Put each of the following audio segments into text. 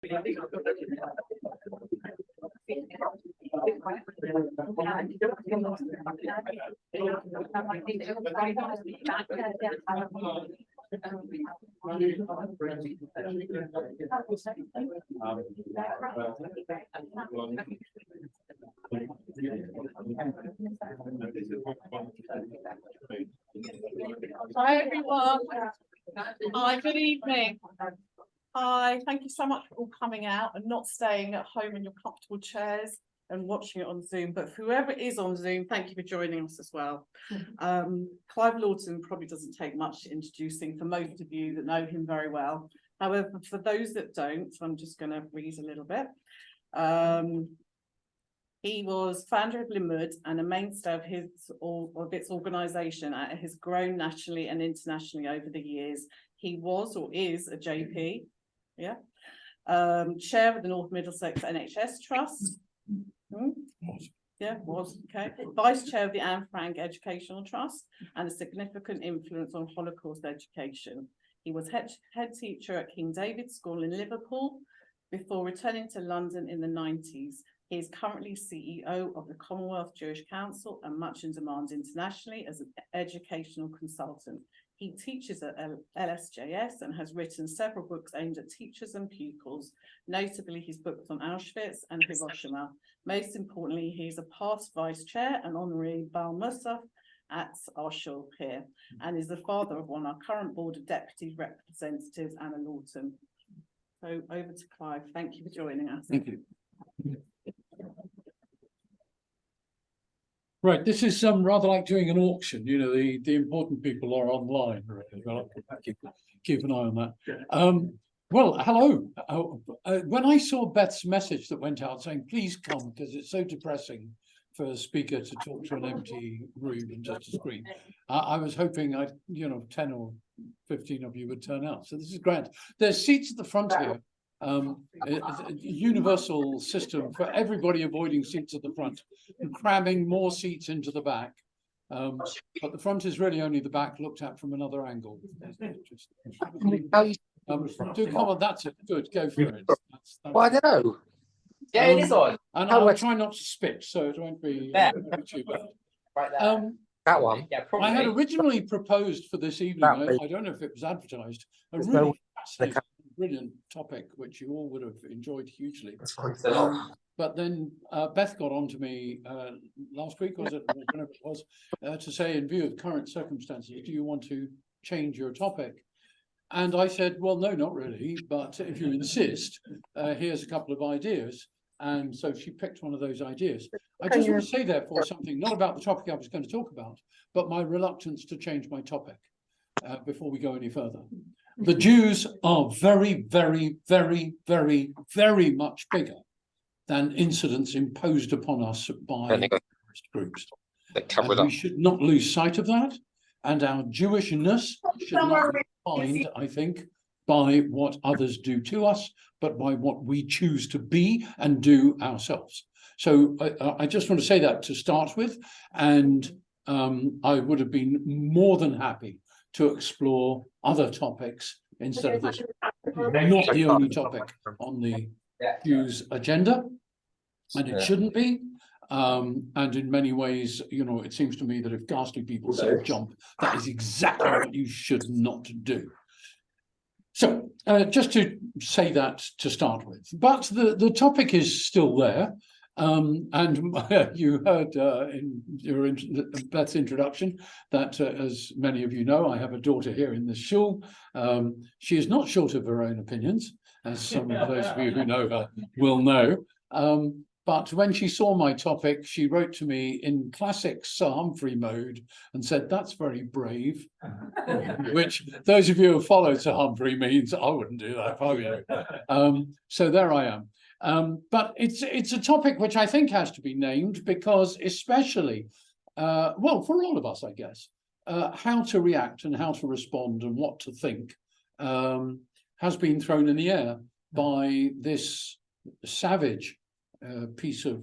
Hi everyone. Hi, good evening. Hi, thank you so much for all coming out and not staying at home in your comfortable chairs and watching it on Zoom. But for whoever is on Zoom, thank you for joining us as well. Clive Lawton probably doesn't take much introducing for most of you that know him very well. However, for those that don't, I'm just going to read a little bit. He was founder of Limud and a mainstay of its organisation. It has grown nationally and internationally over the years. He was or is a JP, chair of the North Middlesex NHS Trust. Okay. Vice chair of the Anne Frank Educational Trust and a significant influence on Holocaust education. He was head teacher at King David's School in Liverpool before returning to London in the 90s. He is currently CEO of the Commonwealth Jewish Council and Much in Demand internationally as an educational consultant. He teaches at LSJS and has written several books aimed at teachers and pupils, notably his books on Auschwitz and Hiroshima. Most importantly, he is a past vice chair and honorary Baal Musaf at our shul here, and is the father of one of our current board of deputy representatives, Anna Lawton. So over to Clive. Thank you for joining us. Thank you. Right, this is rather like doing an auction. You know, the important people are online. Really. Well, keep an eye on that. Well, hello. When I saw Beth's message that went out saying, please come, because it's so depressing for a speaker to talk to an empty room and just a screen, I was hoping 10 or 15 of you would turn out. So this is great. There's seats at the front here. A universal system for everybody avoiding seats at the front and cramming more seats into the back. But the front is really only the back looked at from another angle. Do comment, that's it. Good, go for it. That's well, I don't know. Yeah, it is on. And I'll try not to spit, so it won't be too bad. Right there. That one. Yeah, probably. I had originally proposed for this evening, I don't know if it was advertised, a really fascinating, brilliant topic, which you all would have enjoyed hugely. But then Beth got on to me last week, was it, whenever it was, to say, in view of current circumstances, do you want to change your topic? And I said, well, no, not really, but if you insist, here's a couple of ideas. And so she picked one of those ideas. I just want to say, therefore, something not about the topic I was going to talk about, but my reluctance to change my topic before we go any further. The Jews are very, very, very, very, very much bigger than incidents imposed upon us by terrorist groups. And we should not lose sight of that. And our Jewishness should not be defined, I think, by what others do to us, but by what we choose to be and do ourselves. So I just want to say that to start with. And I would have been more than happy to explore other topics instead of this. Not the only topic on the Jews agenda, and it shouldn't be. And in many ways, it seems to me that if ghastly people say jump, that is exactly what you should not do. So just to say that to start with, but the topic is still there. And you heard in Beth's introduction that, as many of you know, I have a daughter here in this shul. She is not short of her own opinions, as some of those of you who know her will know. But when she saw my topic, she wrote to me in classic Sir Humphrey mode and said, that's very brave, which those of you who follow Sir Humphrey means I wouldn't do that if I were you. So there I am. But it's a topic which I think has to be named because especially, well, for all of us, I guess, how to react and how to respond and what to think has been thrown in the air by this savage piece of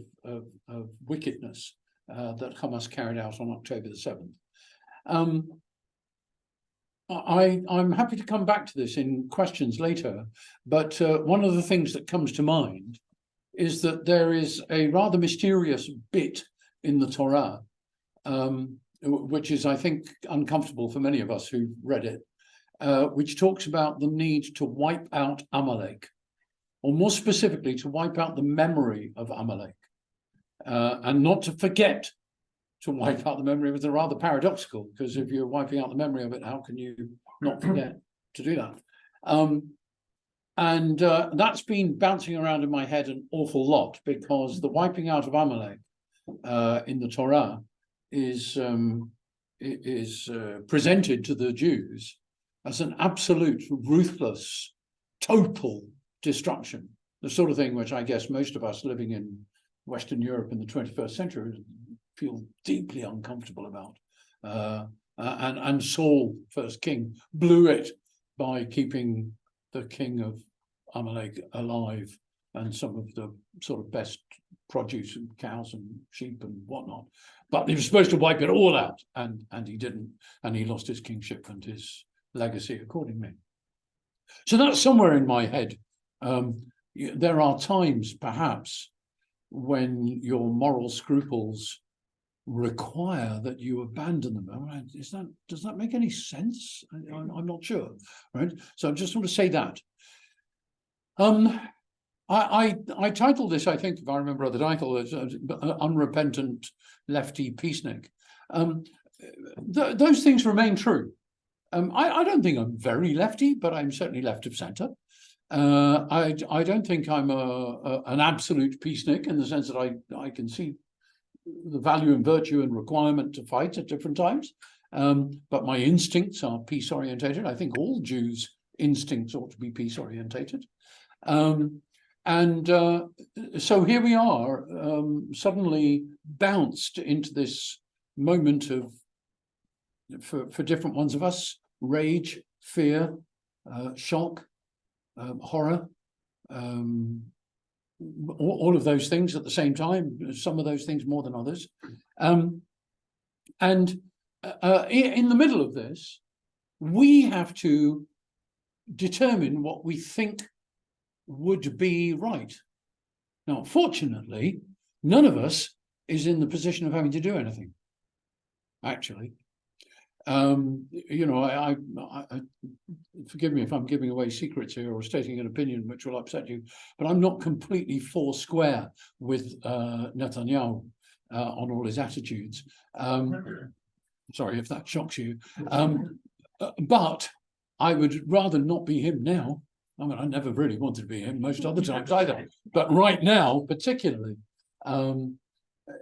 wickedness that Hamas carried out on October the 7th. I'm happy to come back to this in questions later, but one of the things that comes to mind is that there is a rather mysterious bit in the Torah, which is, I think, uncomfortable for many of us who've read it, which talks about the need to wipe out Amalek, or more specifically, to wipe out the memory of Amalek, and not to forget to wipe out the memory. Was rather paradoxical, because if you're wiping out the memory of it, how can you not forget to do that? And that's been bouncing around in my head an awful lot, because the wiping out of Amalek in the Torah is presented to the Jews as an absolute, ruthless, total destruction, the sort of thing which I guess most of us living in Western Europe in the 21st century feel deeply uncomfortable about. And Saul, first king, blew it by keeping the king of Amalek alive and some of the sort of best produce and cows and sheep and whatnot. But he was supposed to wipe it all out, and he didn't, and he lost his kingship and his legacy accordingly. So that's somewhere in my head. There are times, perhaps, when your moral scruples require that you abandon them. Does that make any sense? I'm not sure, right? So I just want to say that. I titled this, I think, if I remember the title, as Unrepentant Lefty Peacenik. Those things remain true. I don't think I'm very lefty, but I'm certainly left of centre. I don't think I'm an absolute peacenik in the sense that I can see the value and virtue and requirement to fight at different times. But my instincts are peace orientated. I think all Jews' instincts ought to be peace orientated. So here we are, suddenly bounced into this moment of, for different ones of us, rage, fear, shock, horror, all of those things at the same time, some of those things more than others. In the middle of this, we have to determine what we think would be right. Now, fortunately, none of us is in the position of having to do anything, actually. I forgive me if I'm giving away secrets here or stating an opinion which will upset you, but I'm not completely four square with Netanyahu on all his attitudes. Sorry if that shocks you. But I would rather not be him now. I mean, I never really wanted to be him most other times either, but right now, particularly, I mean,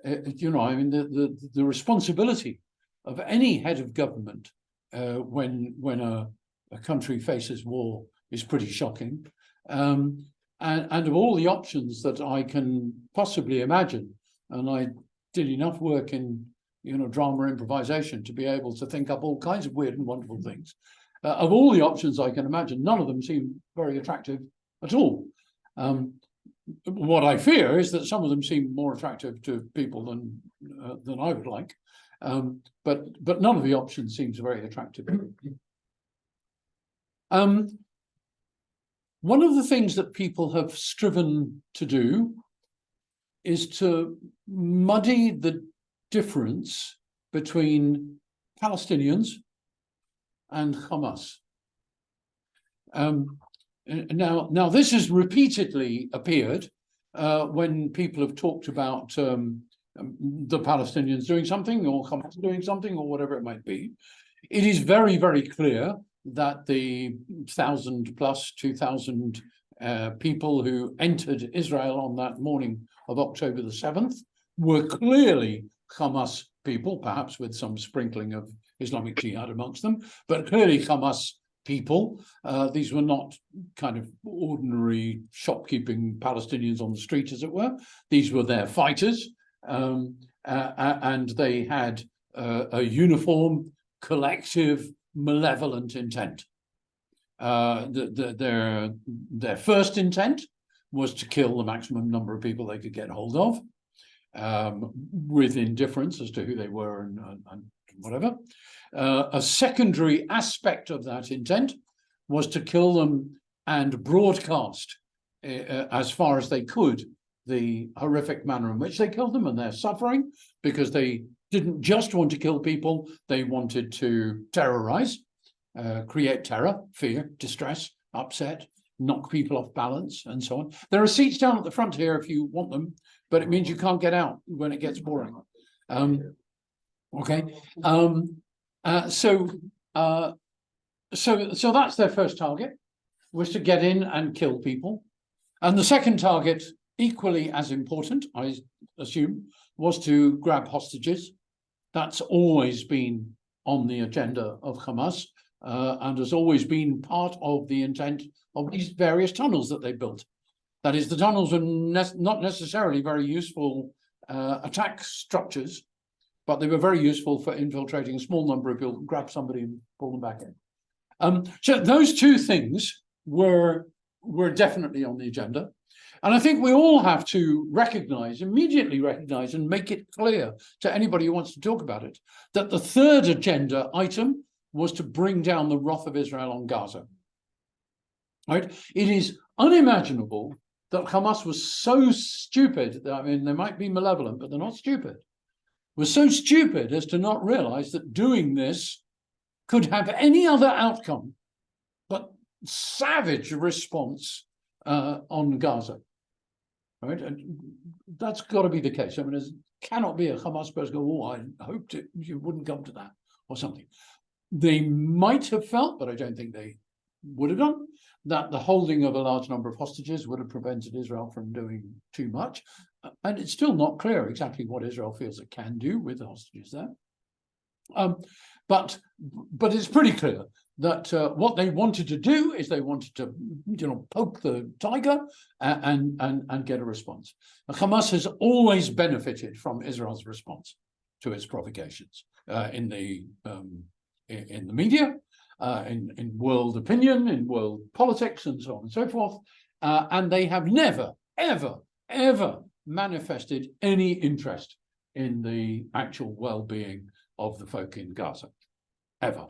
the responsibility of any head of government when a country faces war is pretty shocking. And of all the options that I can possibly imagine, and I did enough work in drama improvisation to be able to think up all kinds of weird and wonderful things. Of all the options I can imagine, none of them seem very attractive at all. What I fear is that some of them seem more attractive to people than I would like. But none of the options seems very attractive. One of the things that people have striven to do is to muddy the difference between Palestinians and Hamas. Now this has repeatedly appeared when people have talked about the Palestinians doing something or Hamas doing something or whatever it might be. It is very, very clear that the 1,000 plus 2,000 people who entered Israel on that morning of October the 7th were clearly Hamas people, perhaps with some sprinkling of Islamic Jihad amongst them, but clearly Hamas people. These were not kind of ordinary shopkeeping Palestinians on the street, as it were. These were their fighters. And they had a uniform, collective, malevolent intent. Their first intent was to kill the maximum number of people they could get hold of, with indifference as to who they were and whatever. A secondary aspect of that intent was to kill them and broadcast as far as they could the horrific manner in which they killed them and their suffering, because they didn't just want to kill people, they wanted to terrorize, create terror, fear, distress, upset, knock people off balance, and so on. There are seats down at the front here if you want them, but it means you can't get out when it gets boring. Okay. So that's their first target, was to get in and kill people. And the second target, equally as important, I assume, was to grab hostages. That's always been on the agenda of Hamas, and has always been part of the intent of these various tunnels that they built. That is, the tunnels are not necessarily very useful attack structures, but they were very useful for infiltrating a small number of people, grab somebody and pull them back in. So those two things were definitely on the agenda. And I think we all have to immediately recognize and make it clear to anybody who wants to talk about it, that the third agenda item was to bring down the wrath of Israel on Gaza. Right? It is unimaginable that Hamas was so stupid. I mean, they might be malevolent, but they're not stupid. Was so stupid as to not realize that doing this could have any other outcome but savage response on Gaza. Right? And that's got to be the case. I mean, there cannot be a Hamas person go, oh, I hoped you wouldn't come to that, or something. They might have felt, but I don't think they would have done, that the holding of a large number of hostages would have prevented Israel from doing too much. And it's still not clear exactly what Israel feels it can do with the hostages there. But it's pretty clear that what they wanted to do is they wanted to, poke the tiger and get a response. Hamas has always benefited from Israel's response to its provocations in the media, in world opinion, in world politics, and so on and so forth. And they have never, ever, ever manifested any interest in the actual well-being of the folk in Gaza, ever,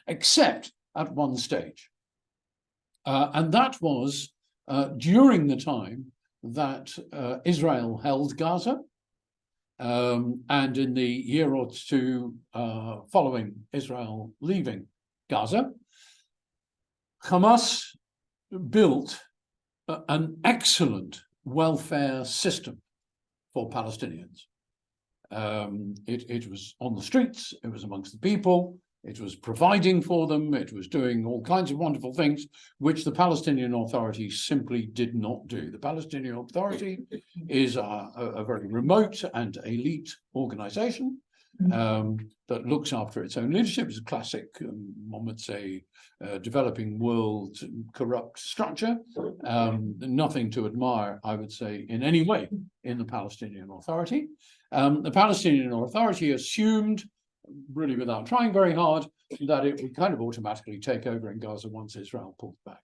except at one stage. And that was during the time that Israel held Gaza, and in the year or two following Israel leaving Gaza, Hamas built an excellent welfare system for Palestinians. It was on the streets, it was amongst the people, it was providing for them, it was doing all kinds of wonderful things, which the Palestinian Authority simply did not do. The Palestinian Authority is a very remote and elite organization that looks after its own leadership. It's a classic, one would say, developing world corrupt structure. Nothing to admire, I would say, in any way in the Palestinian Authority. The Palestinian Authority assumed, really without trying very hard, that it would kind of automatically take over in Gaza once Israel pulled back.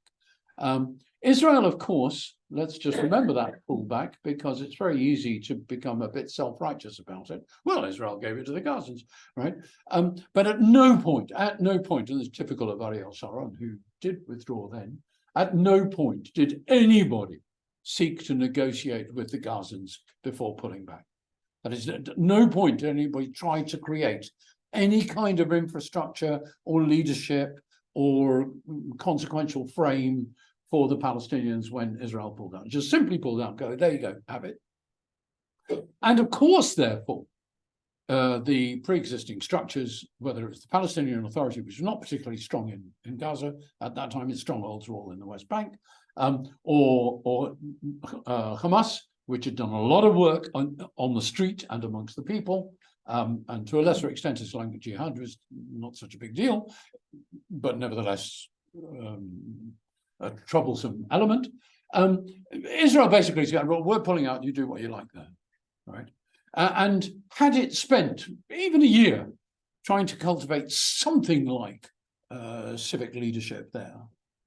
Israel, of course, let's just remember that pullback, because it's very easy to become a bit self-righteous about it. Well, Israel gave it to the Gazans, right? But at no point, and it's typical of Ariel Sharon, who did withdraw then, at no point did anybody seek to negotiate with the Gazans before pulling back. That is, at no point did anybody try to create any kind of infrastructure or leadership or consequential frame for the Palestinians when Israel pulled out. Just simply pulled out, go, there you go, have it. And of course, therefore, the pre-existing structures, whether it's the Palestinian Authority, which was not particularly strong in Gaza at that time, its strongholds were all in the West Bank, or Hamas, which had done a lot of work on the street and amongst the people, and to a lesser extent, Islamic Jihad was not such a big deal, but nevertheless a troublesome element. Israel basically said, well, we're pulling out, you do what you like there, right? And had it spent even a year trying to cultivate something like civic leadership there,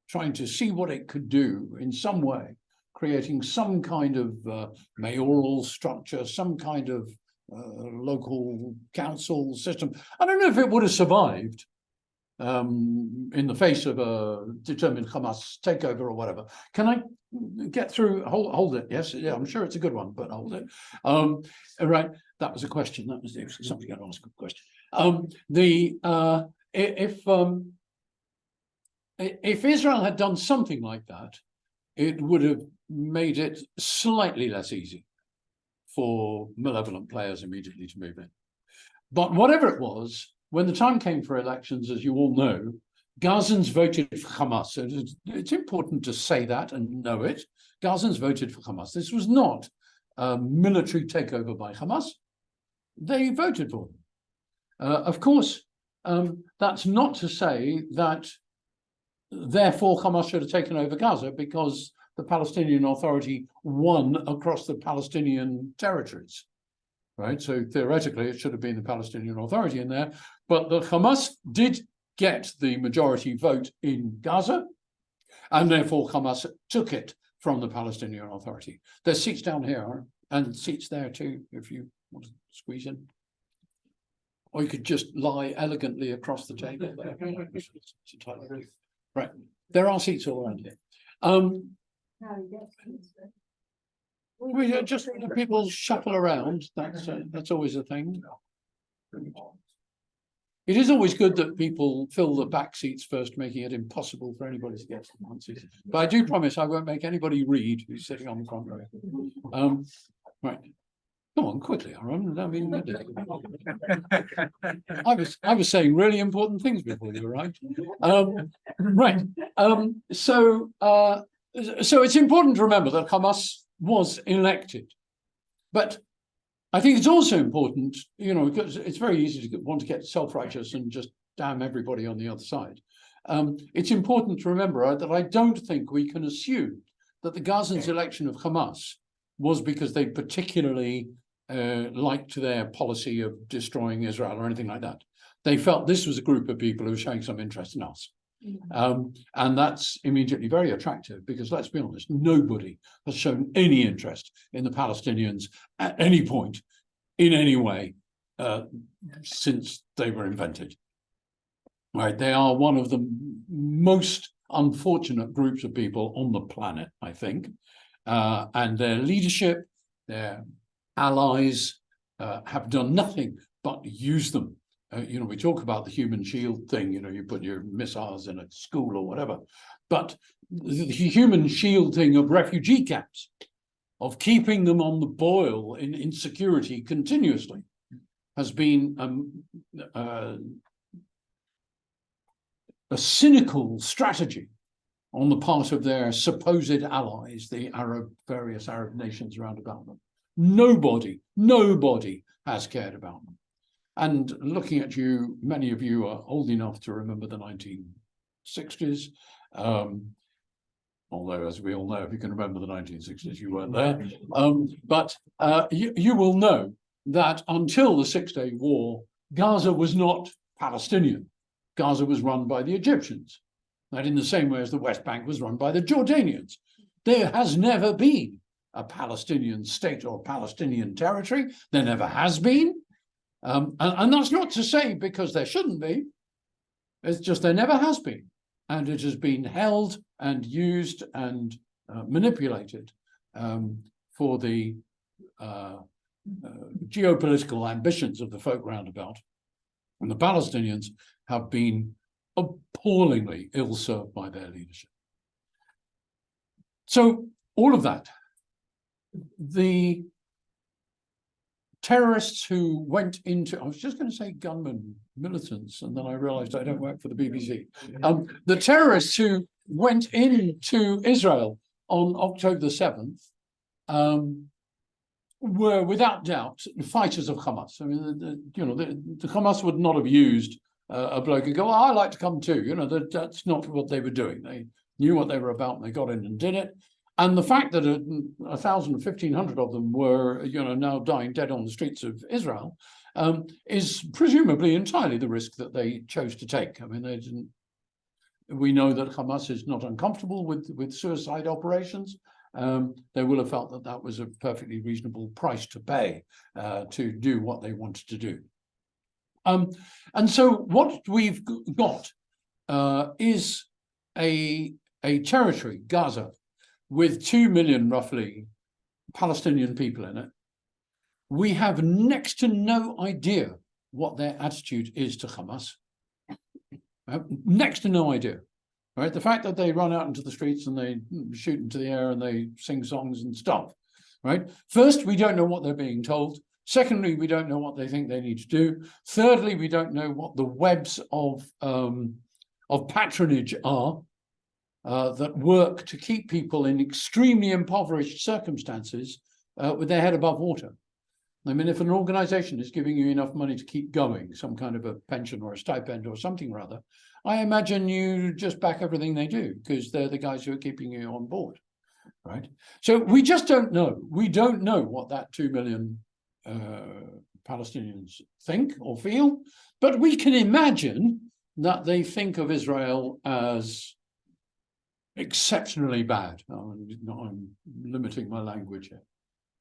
trying to see what it could do in some way, creating some kind of mayoral structure, some kind of local council system. I don't know if it would have survived in the face of a determined Hamas takeover or whatever. Can I get through? Hold it. Yes, yeah, I'm sure it's a good one, but hold it. Right, that was a question. That was something I'd ask a question. If Israel had done something like that, it would have made it slightly less easy for malevolent players immediately to move in. But whatever it was, when the time came for elections, as you all know, Gazans voted for Hamas. It's important to say that and know it. Gazans voted for Hamas. This was not a military takeover by Hamas. They voted for them. Of course, that's not to say that therefore Hamas should have taken over Gaza, because the Palestinian Authority won across the Palestinian territories, right? So theoretically, it should have been the Palestinian Authority in there, but the Hamas did get the majority vote in Gaza, and therefore Hamas took it from the Palestinian Authority. There's seats down here and seats there too, if you want to squeeze in. Or you could just lie elegantly across the table. Right, there are seats all around here. We just people shuffle around. That's always a thing. It is always good that people fill the back seats first, making it impossible for anybody to get to the front seats. But I do promise I won't make anybody read who's sitting on the front row. Right. Come on, quickly, Aaron. I mean, I was saying really important things before you arrived. Right. So it's important to remember that Hamas was elected, but I think it's also important, because it's very easy to want to get self-righteous and just damn everybody on the other side. It's important to remember that I don't think we can assume that the Gazans' election of Hamas was because they particularly liked their policy of destroying Israel or anything like that. They felt this was a group of people who were showing some interest in us. And that's immediately very attractive, because let's be honest, nobody has shown any interest in the Palestinians at any point in any way since they were invented. Right? They are one of the most unfortunate groups of people on the planet, I think. And their leadership, their allies have done nothing but use them. We talk about the human shield thing, you put your missiles in a school or whatever, but the human shield thing of refugee camps, of keeping them on the boil in insecurity continuously, has been a cynical strategy on the part of their supposed allies, the various Arab nations around about them. Nobody has cared about them. And looking at you, many of you are old enough to remember the 1960s. Although, as we all know, if you can remember the 1960s, you weren't there. But you will know that until the Six-Day War, Gaza was not Palestinian. Gaza was run by the Egyptians. That in the same way as the West Bank was run by the Jordanians. There has never been a Palestinian state or Palestinian territory. There never has been. And that's not to say because there shouldn't be. It's just there never has been. And it has been held and used and manipulated for the geopolitical ambitions of the folk roundabout. And the Palestinians have been appallingly ill-served by their leadership. So all of that, the terrorists who went into, I was just going to say gunmen, militants, and then I realized I don't work for the BBC. The terrorists who went into Israel on October the 7th were without doubt fighters of Hamas. I mean, the Hamas would not have used a bloke and go, I like to come too. That's not what they were doing. They knew what they were about and they got in and did it. And the fact that 1,000 or 1,500 of them were, now dying dead on the streets of Israel is presumably entirely the risk that they chose to take. I mean, they didn't. We know that Hamas is not uncomfortable with suicide operations. they will have felt that that was a perfectly reasonable price to pay to do what they wanted to do. And so what we've got is a territory, Gaza, with 2 million roughly Palestinian people in it. We have next to no idea what their attitude is to Hamas. Next to no idea. Right? The fact that they run out into the streets and they shoot into the air and they sing songs and stuff. Right? First, we don't know what they're being told. Secondly, we don't know what they think they need to do. Thirdly, we don't know what the webs of patronage are that work to keep people in extremely impoverished circumstances with their head above water. I mean, if an organization is giving you enough money to keep going, some kind of a pension or a stipend or something or other, I imagine you just back everything they do because they're the guys who are keeping you on board, right? So we just don't know. We don't know what that 2 million Palestinians think or feel, but we can imagine that they think of Israel as exceptionally bad. I'm limiting my language here,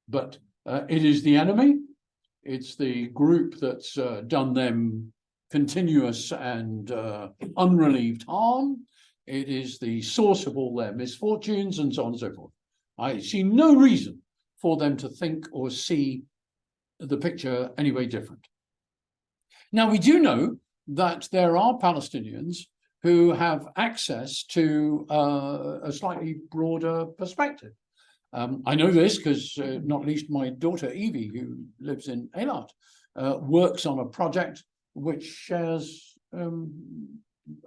but it is the enemy. It's the group that's done them continuous and unrelieved harm. It is the source of all their misfortunes and so on and so forth. I see no reason for them to think or see the picture any way different. Now, we do know that there are Palestinians who have access to a slightly broader perspective. I know this because not least my daughter Evie, who lives in Eilat, works on a project which shares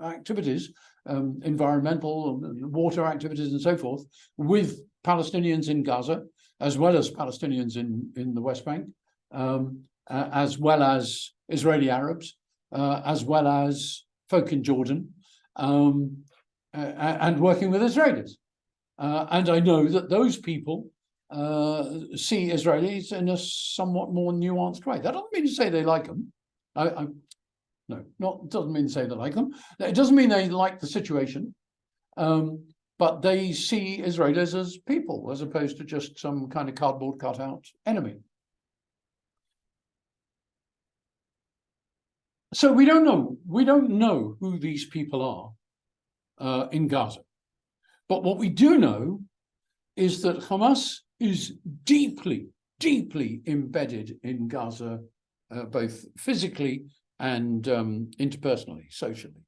activities, environmental and water activities and so forth, with Palestinians in Gaza, as well as Palestinians in the West Bank, as well as Israeli Arabs, as well as folk in Jordan, and working with Israelis. And I know that those people see Israelis in a somewhat more nuanced way. That doesn't mean to say they like them. Doesn't mean to say they like them. It doesn't mean they like the situation, but they see Israelis as people as opposed to just some kind of cardboard cutout enemy. So we don't know. We don't know who these people are in Gaza. But what we do know is that Hamas is deeply, deeply embedded in Gaza, both physically and interpersonally, socially.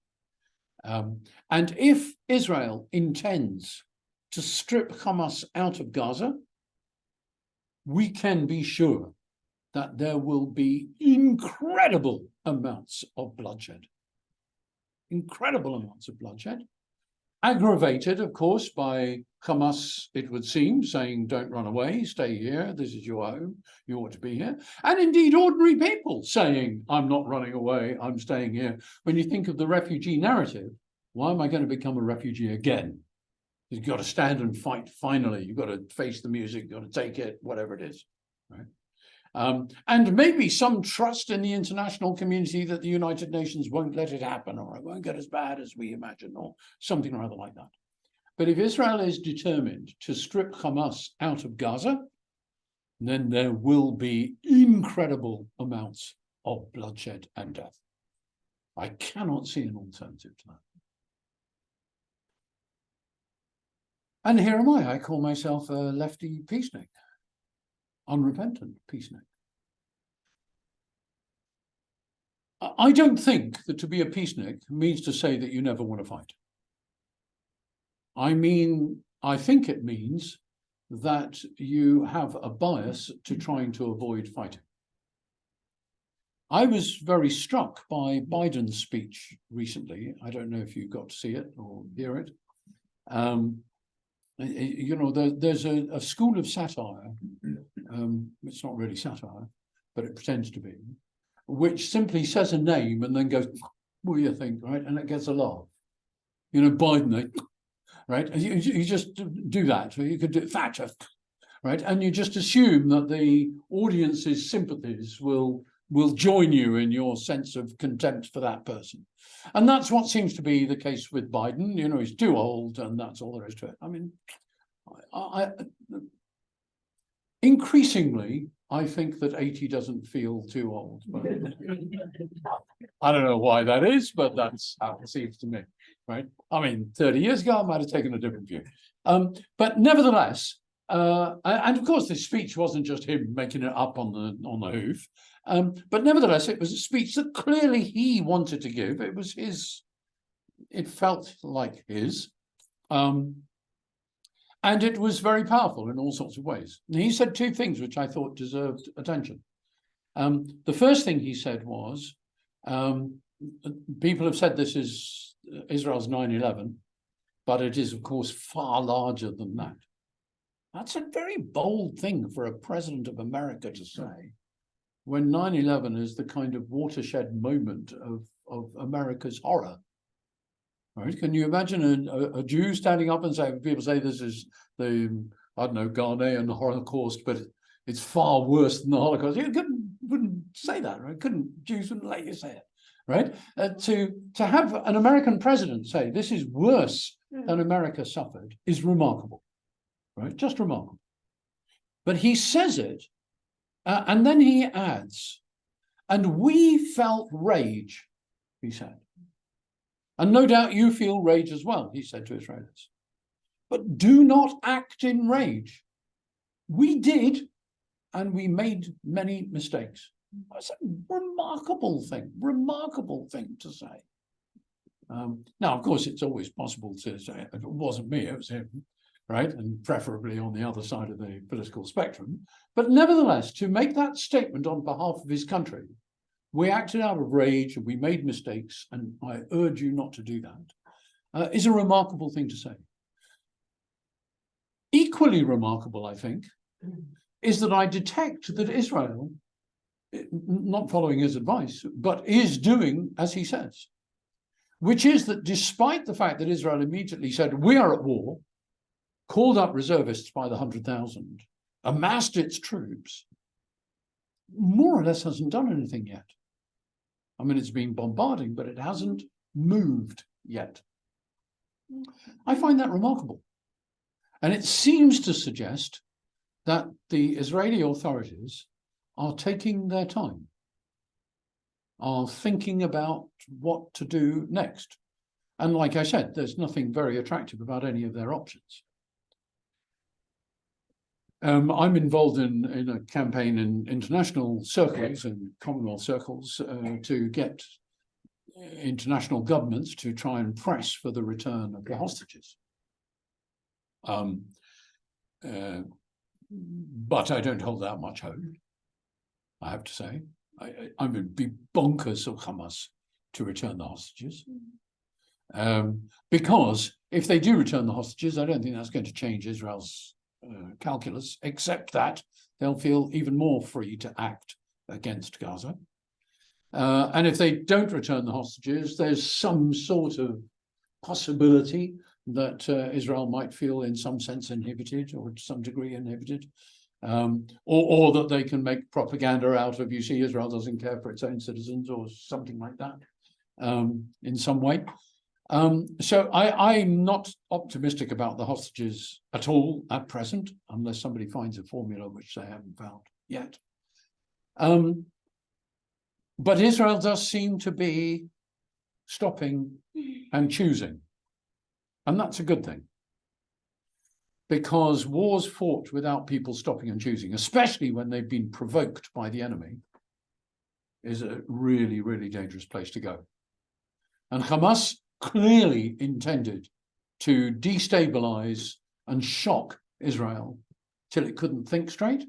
And if Israel intends to strip Hamas out of Gaza, we can be sure that there will be incredible amounts of bloodshed. Incredible amounts of bloodshed. Aggravated, of course, by Hamas, it would seem, saying, don't run away, stay here, this is your home, you ought to be here. And indeed, ordinary people saying, I'm not running away, I'm staying here. When you think of the refugee narrative, why am I going to become a refugee again? You've got to stand and fight finally. You've got to face the music, you've got to take it, whatever it is. Right? And maybe some trust in the international community that the United Nations won't let it happen, or it won't get as bad as we imagine, or something or other like that. But if Israel is determined to strip Hamas out of Gaza, then there will be incredible amounts of bloodshed and death. I cannot see an alternative to that. And here am I call myself a lefty peacenik. Unrepentant peacenik. I don't think that to be a peacenik means to say that you never want to fight. I mean, I think it means that you have a bias to trying to avoid fighting. I was very struck by Biden's speech recently. I don't know if you got to see it or hear it. You know, there's a school of satire. It's not really satire, but it pretends to be, which simply says a name and then goes, what do you think, right? And it gets a laugh. You know, Biden, right? You just do that. You could do Thatcher, right? And you just assume that the audience's sympathies will join you in your sense of contempt for that person. And that's what seems to be the case with Biden. You know, he's too old and that's all there is to it. I mean, Increasingly, I think that 80 doesn't feel too old. But I don't know why that is, but that's how it seems to me, right? I mean, 30 years ago, I might have taken a different view. But nevertheless, and of course, this speech wasn't just him making it up on the hoof. But nevertheless, it was a speech that clearly he wanted to give. It was his, it felt like his. And it was very powerful in all sorts of ways. And he said two things which I thought deserved attention. The first thing he said was, people have said this is Israel's 9/11, but it is, of course, far larger than that. That's a very bold thing for a president of America to say, when 9/11 is the kind of watershed moment of America's horror. Right? Can you imagine a Jew standing up and saying, people say this is the, I don't know, Ghanaian Holocaust, but it's far worse than the Holocaust. You wouldn't say that, right? Jews wouldn't let you say it, right? To have an American president say this is worse than America suffered is remarkable, right? Just remarkable. But he says it, and then he adds, and we felt rage, he said. And no doubt you feel rage as well, he said to Israelis. But do not act in rage. We did, and we made many mistakes. That's a remarkable thing to say. Now, of course, it's always possible to say, if it wasn't me, it was him, right? And preferably on the other side of the political spectrum. But nevertheless, to make that statement on behalf of his country, we acted out of rage and we made mistakes, and I urge you not to do that, is a remarkable thing to say. Equally remarkable, I think, is that I detect that Israel, not following his advice, but is doing as he says, which is that despite the fact that Israel immediately said, we are at war, called up reservists by the 100,000, amassed its troops, more or less hasn't done anything yet. I mean, it's been bombarding, but it hasn't moved yet. I find that remarkable. And it seems to suggest that the Israeli authorities are taking their time, are thinking about what to do next. And like I said, there's nothing very attractive about any of their options. I'm involved in a campaign in international circles and Commonwealth circles to get international governments to try and press for the return of the hostages. But I don't hold that much hope, I have to say. I would be bonkers of Hamas to return the hostages. Because if they do return the hostages, I don't think that's going to change Israel's calculus, except that they'll feel even more free to act against Gaza. And if they don't return the hostages, there's some sort of possibility that Israel might feel in some sense inhibited, or to some degree inhibited, or that they can make propaganda out of, you see, Israel doesn't care for its own citizens, or something like that, in some way. So I'm not optimistic about the hostages at all at present, unless somebody finds a formula which they haven't found yet. But Israel does seem to be stopping and choosing. And that's a good thing. Because wars fought without people stopping and choosing, especially when they've been provoked by the enemy, is a really, really dangerous place to go. And Hamas clearly intended to destabilize and shock Israel till it couldn't think straight.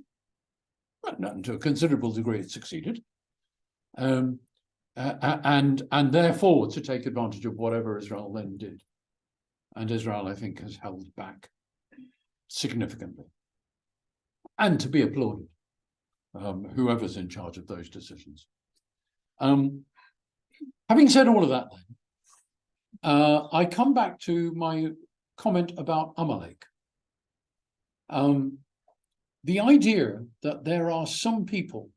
And to a considerable degree, it succeeded. And therefore to take advantage of whatever Israel then did. And Israel, I think, has held back significantly. And to be applauded, whoever's in charge of those decisions. Having said all of that, then, I come back to my comment about Amalek. The idea that there are some people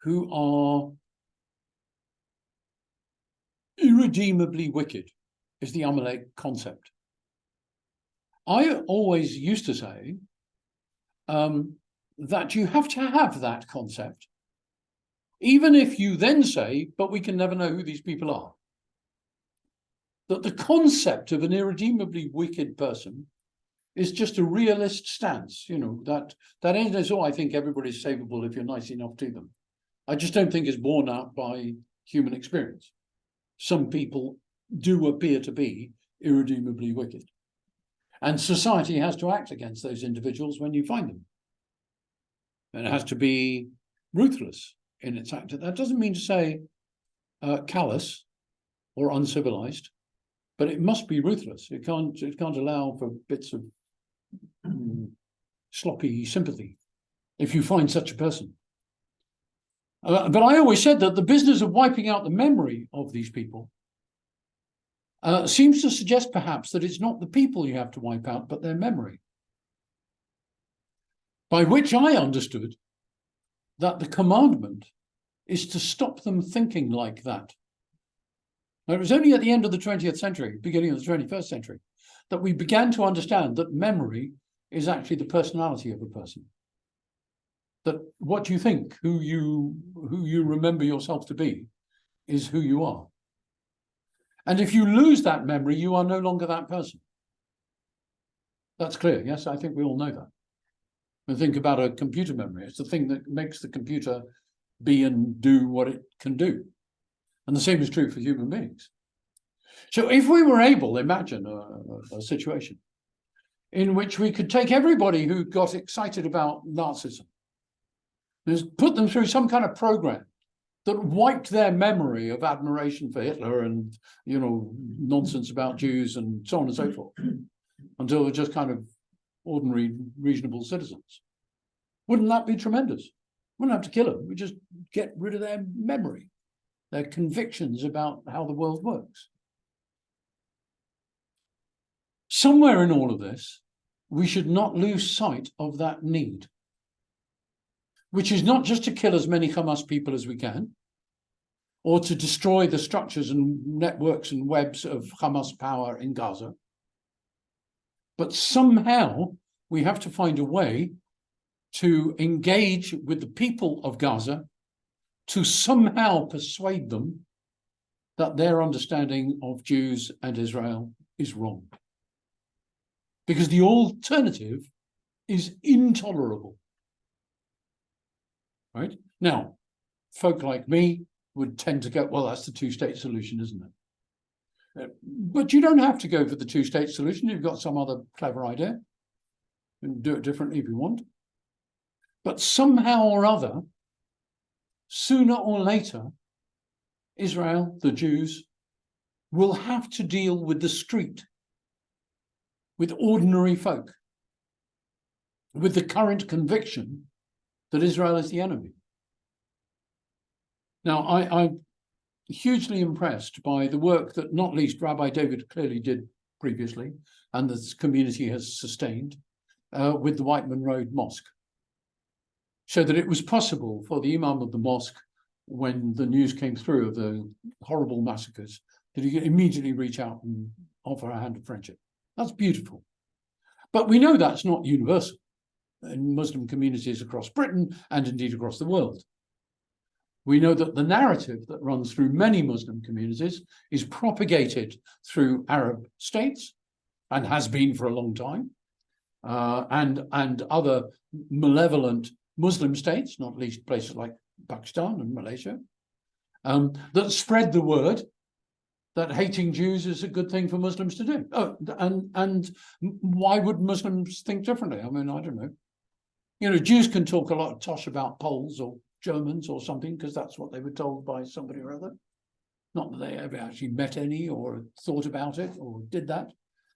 who are irredeemably wicked is the Amalek concept. I always used to say that you have to have that concept, even if you then say, but we can never know who these people are. That the concept of an irredeemably wicked person is just a realist stance, that is all. I think everybody's savable if you're nice enough to them. I just don't think it's borne out by human experience. Some people do appear to be irredeemably wicked. And society has to act against those individuals when you find them. And it has to be ruthless in its act. That doesn't mean to say callous or uncivilized, but it must be ruthless. It can't allow for bits of sloppy sympathy if you find such a person. But I always said that the business of wiping out the memory of these people seems to suggest perhaps that it's not the people you have to wipe out, but their memory. By which I understood that the commandment is to stop them thinking like that. Now, it was only at the end of the 20th century, beginning of the 21st century, that we began to understand that memory is actually the personality of a person. That what you think, who you remember yourself to be, is who you are. And if you lose that memory, you are no longer that person. That's clear. Yes, I think we all know that. And think about a computer memory. It's the thing that makes the computer be and do what it can do. And the same is true for human beings. So if we were able, imagine a situation in which we could take everybody who got excited about Nazism, just put them through some kind of program that wiped their memory of admiration for Hitler and, nonsense about Jews and so on and so forth, until they're just kind of ordinary, reasonable citizens. Wouldn't that be tremendous? Wouldn't have to kill them. We just get rid of their memory, their convictions about how the world works. Somewhere in all of this, we should not lose sight of that need, which is not just to kill as many Hamas people as we can, or to destroy the structures and networks and webs of Hamas power in Gaza, but somehow we have to find a way to engage with the people of Gaza to somehow persuade them that their understanding of Jews and Israel is wrong. Because the alternative is intolerable. Right? Now, folk like me would tend to go, well, that's the two-state solution, isn't it? But you don't have to go for the two-state solution. You've got some other clever idea. You can do it differently if you want. But somehow or other, sooner or later, Israel, the Jews, will have to deal with the street, with ordinary folk, with the current conviction that Israel is the enemy. Now, I'm hugely impressed by the work that not least Rabbi David clearly did previously, and this community has sustained with the Whiteman Road Mosque, so that it was possible for the Imam of the mosque, when the news came through of the horrible massacres, that he could immediately reach out and offer a hand of friendship. That's beautiful. But we know that's not universal in Muslim communities across Britain and indeed across the world. We know that the narrative that runs through many Muslim communities is propagated through Arab states and has been for a long time, and other malevolent Muslim states, not least places like Pakistan and Malaysia, that spread the word that hating Jews is a good thing for Muslims to do. Oh, and why would Muslims think differently? I mean, I don't know. Jews can talk a lot of tosh about Poles or Germans or something, because that's what they were told by somebody or other. Not that they ever actually met any or thought about it or did that.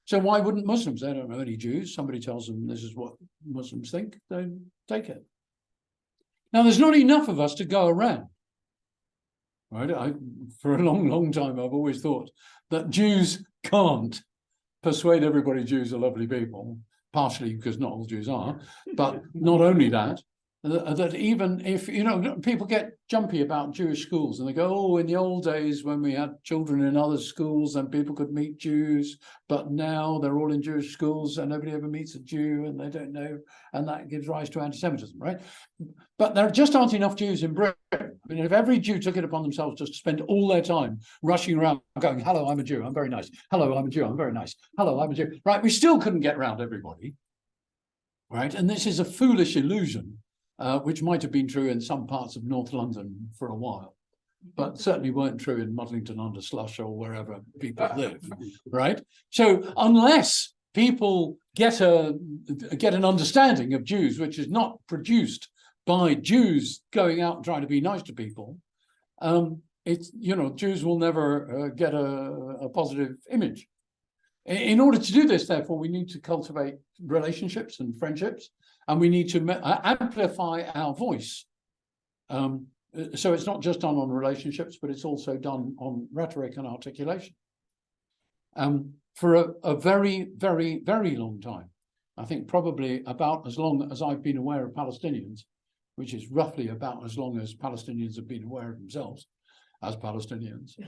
So why wouldn't Muslims? They don't know any Jews. Somebody tells them this is what Muslims think, they take it. Now, there's not enough of us to go around. Right? For a long, long time, I've always thought that Jews can't persuade everybody Jews are lovely people, partially because not all Jews are, but not only that, that even if, you know, people get jumpy about Jewish schools and they go, oh, in the old days when we had children in other schools and people could meet Jews, but now they're all in Jewish schools and nobody ever meets a Jew and they don't know, and that gives rise to anti-Semitism, right? But there just aren't enough Jews in Britain. I mean, if every Jew took it upon themselves just to spend all their time rushing around going, hello, I'm a Jew, I'm very nice. Hello, I'm a Jew, I'm very nice. Hello, I'm a Jew. Right, we still couldn't get around everybody, right? And this is a foolish illusion, which might have been true in some parts of North London for a while, but certainly weren't true in Muddlington-under-Slush or wherever people live, right? So unless people get an understanding of Jews, which is not produced by Jews going out and trying to be nice to people, it's, you know, Jews will never get a positive image. In order to do this, therefore, we need to cultivate relationships and friendships, and we need to amplify our voice. So it's not just done on relationships, but it's also done on rhetoric and articulation. For a very, very, very long time, I think probably about as long as I've been aware of Palestinians, which is roughly about as long as Palestinians have been aware of themselves as Palestinians,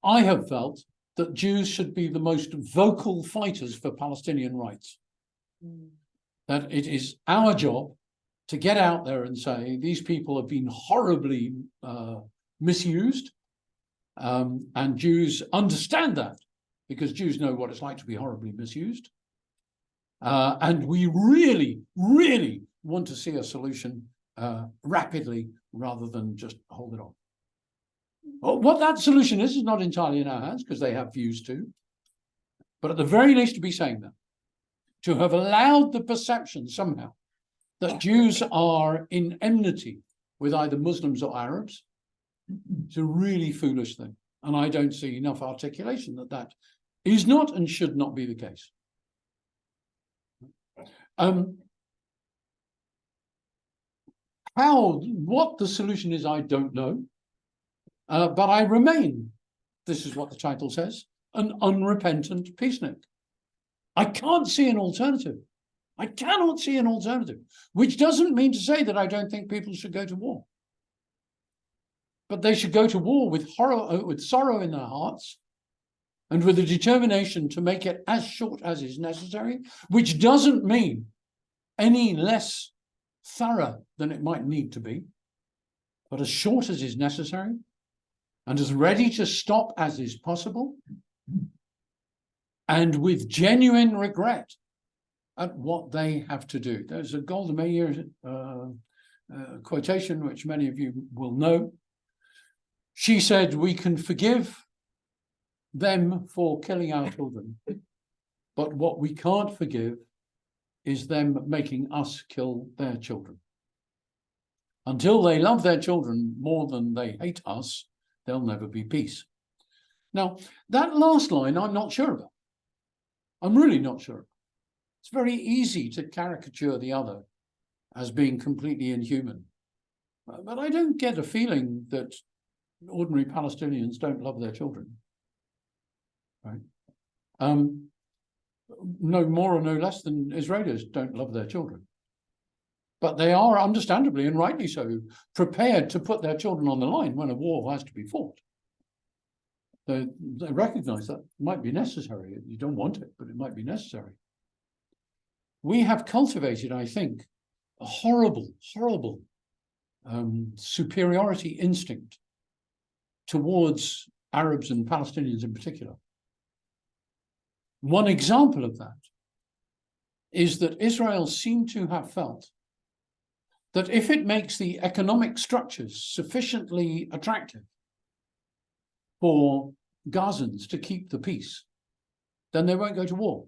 I have felt that Jews should be the most vocal fighters for Palestinian rights. That it is our job to get out there and say, these people have been horribly misused, and Jews understand that, because Jews know what it's like to be horribly misused. And we really, really want to see a solution rapidly rather than just hold it on. What that solution is not entirely in our hands, because they have views too. But at the very least, to be saying that, to have allowed the perception somehow that Jews are in enmity with either Muslims or Arabs, it's a really foolish thing. And I don't see enough articulation that that is not and should not be the case. What the solution is, I don't know. But I remain, this is what the title says, an unrepentant peacenik. I can't see an alternative. I cannot see an alternative, which doesn't mean to say that I don't think people should go to war. But they should go to war with horror, with sorrow in their hearts, and with a determination to make it as short as is necessary, which doesn't mean any less thorough than it might need to be, but as short as is necessary, and as ready to stop as is possible, and with genuine regret at what they have to do. There's a Golda Meir quotation, which many of you will know. She said, we can forgive them for killing our children, but what we can't forgive is them making us kill their children. Until they love their children more than they hate us, there'll never be peace. Now, that last line, I'm not sure about. I'm really not sure. It's very easy to caricature the other as being completely inhuman. But I don't get a feeling that ordinary Palestinians don't love their children. Right? No more or no less than Israelis don't love their children. But they are, understandably and rightly so, prepared to put their children on the line when a war has to be fought. They recognize that might be necessary. You don't want it, but it might be necessary. We have cultivated, I think, a horrible, horrible superiority instinct towards Arabs and Palestinians in particular. One example of that is that Israel seemed to have felt that if it makes the economic structures sufficiently attractive for Gazans to keep the peace, then they won't go to war.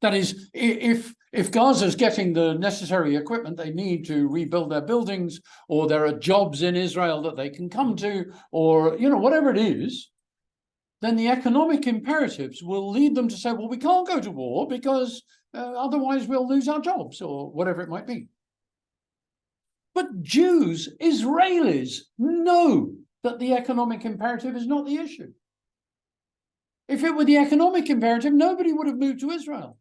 That is, if Gaza's getting the necessary equipment they need to rebuild their buildings, or there are jobs in Israel that they can come to, or, you know, whatever it is, then the economic imperatives will lead them to say, well, we can't go to war because otherwise we'll lose our jobs, or whatever it might be. But Jews, Israelis, know that the economic imperative is not the issue. If it were the economic imperative, nobody would have moved to Israel.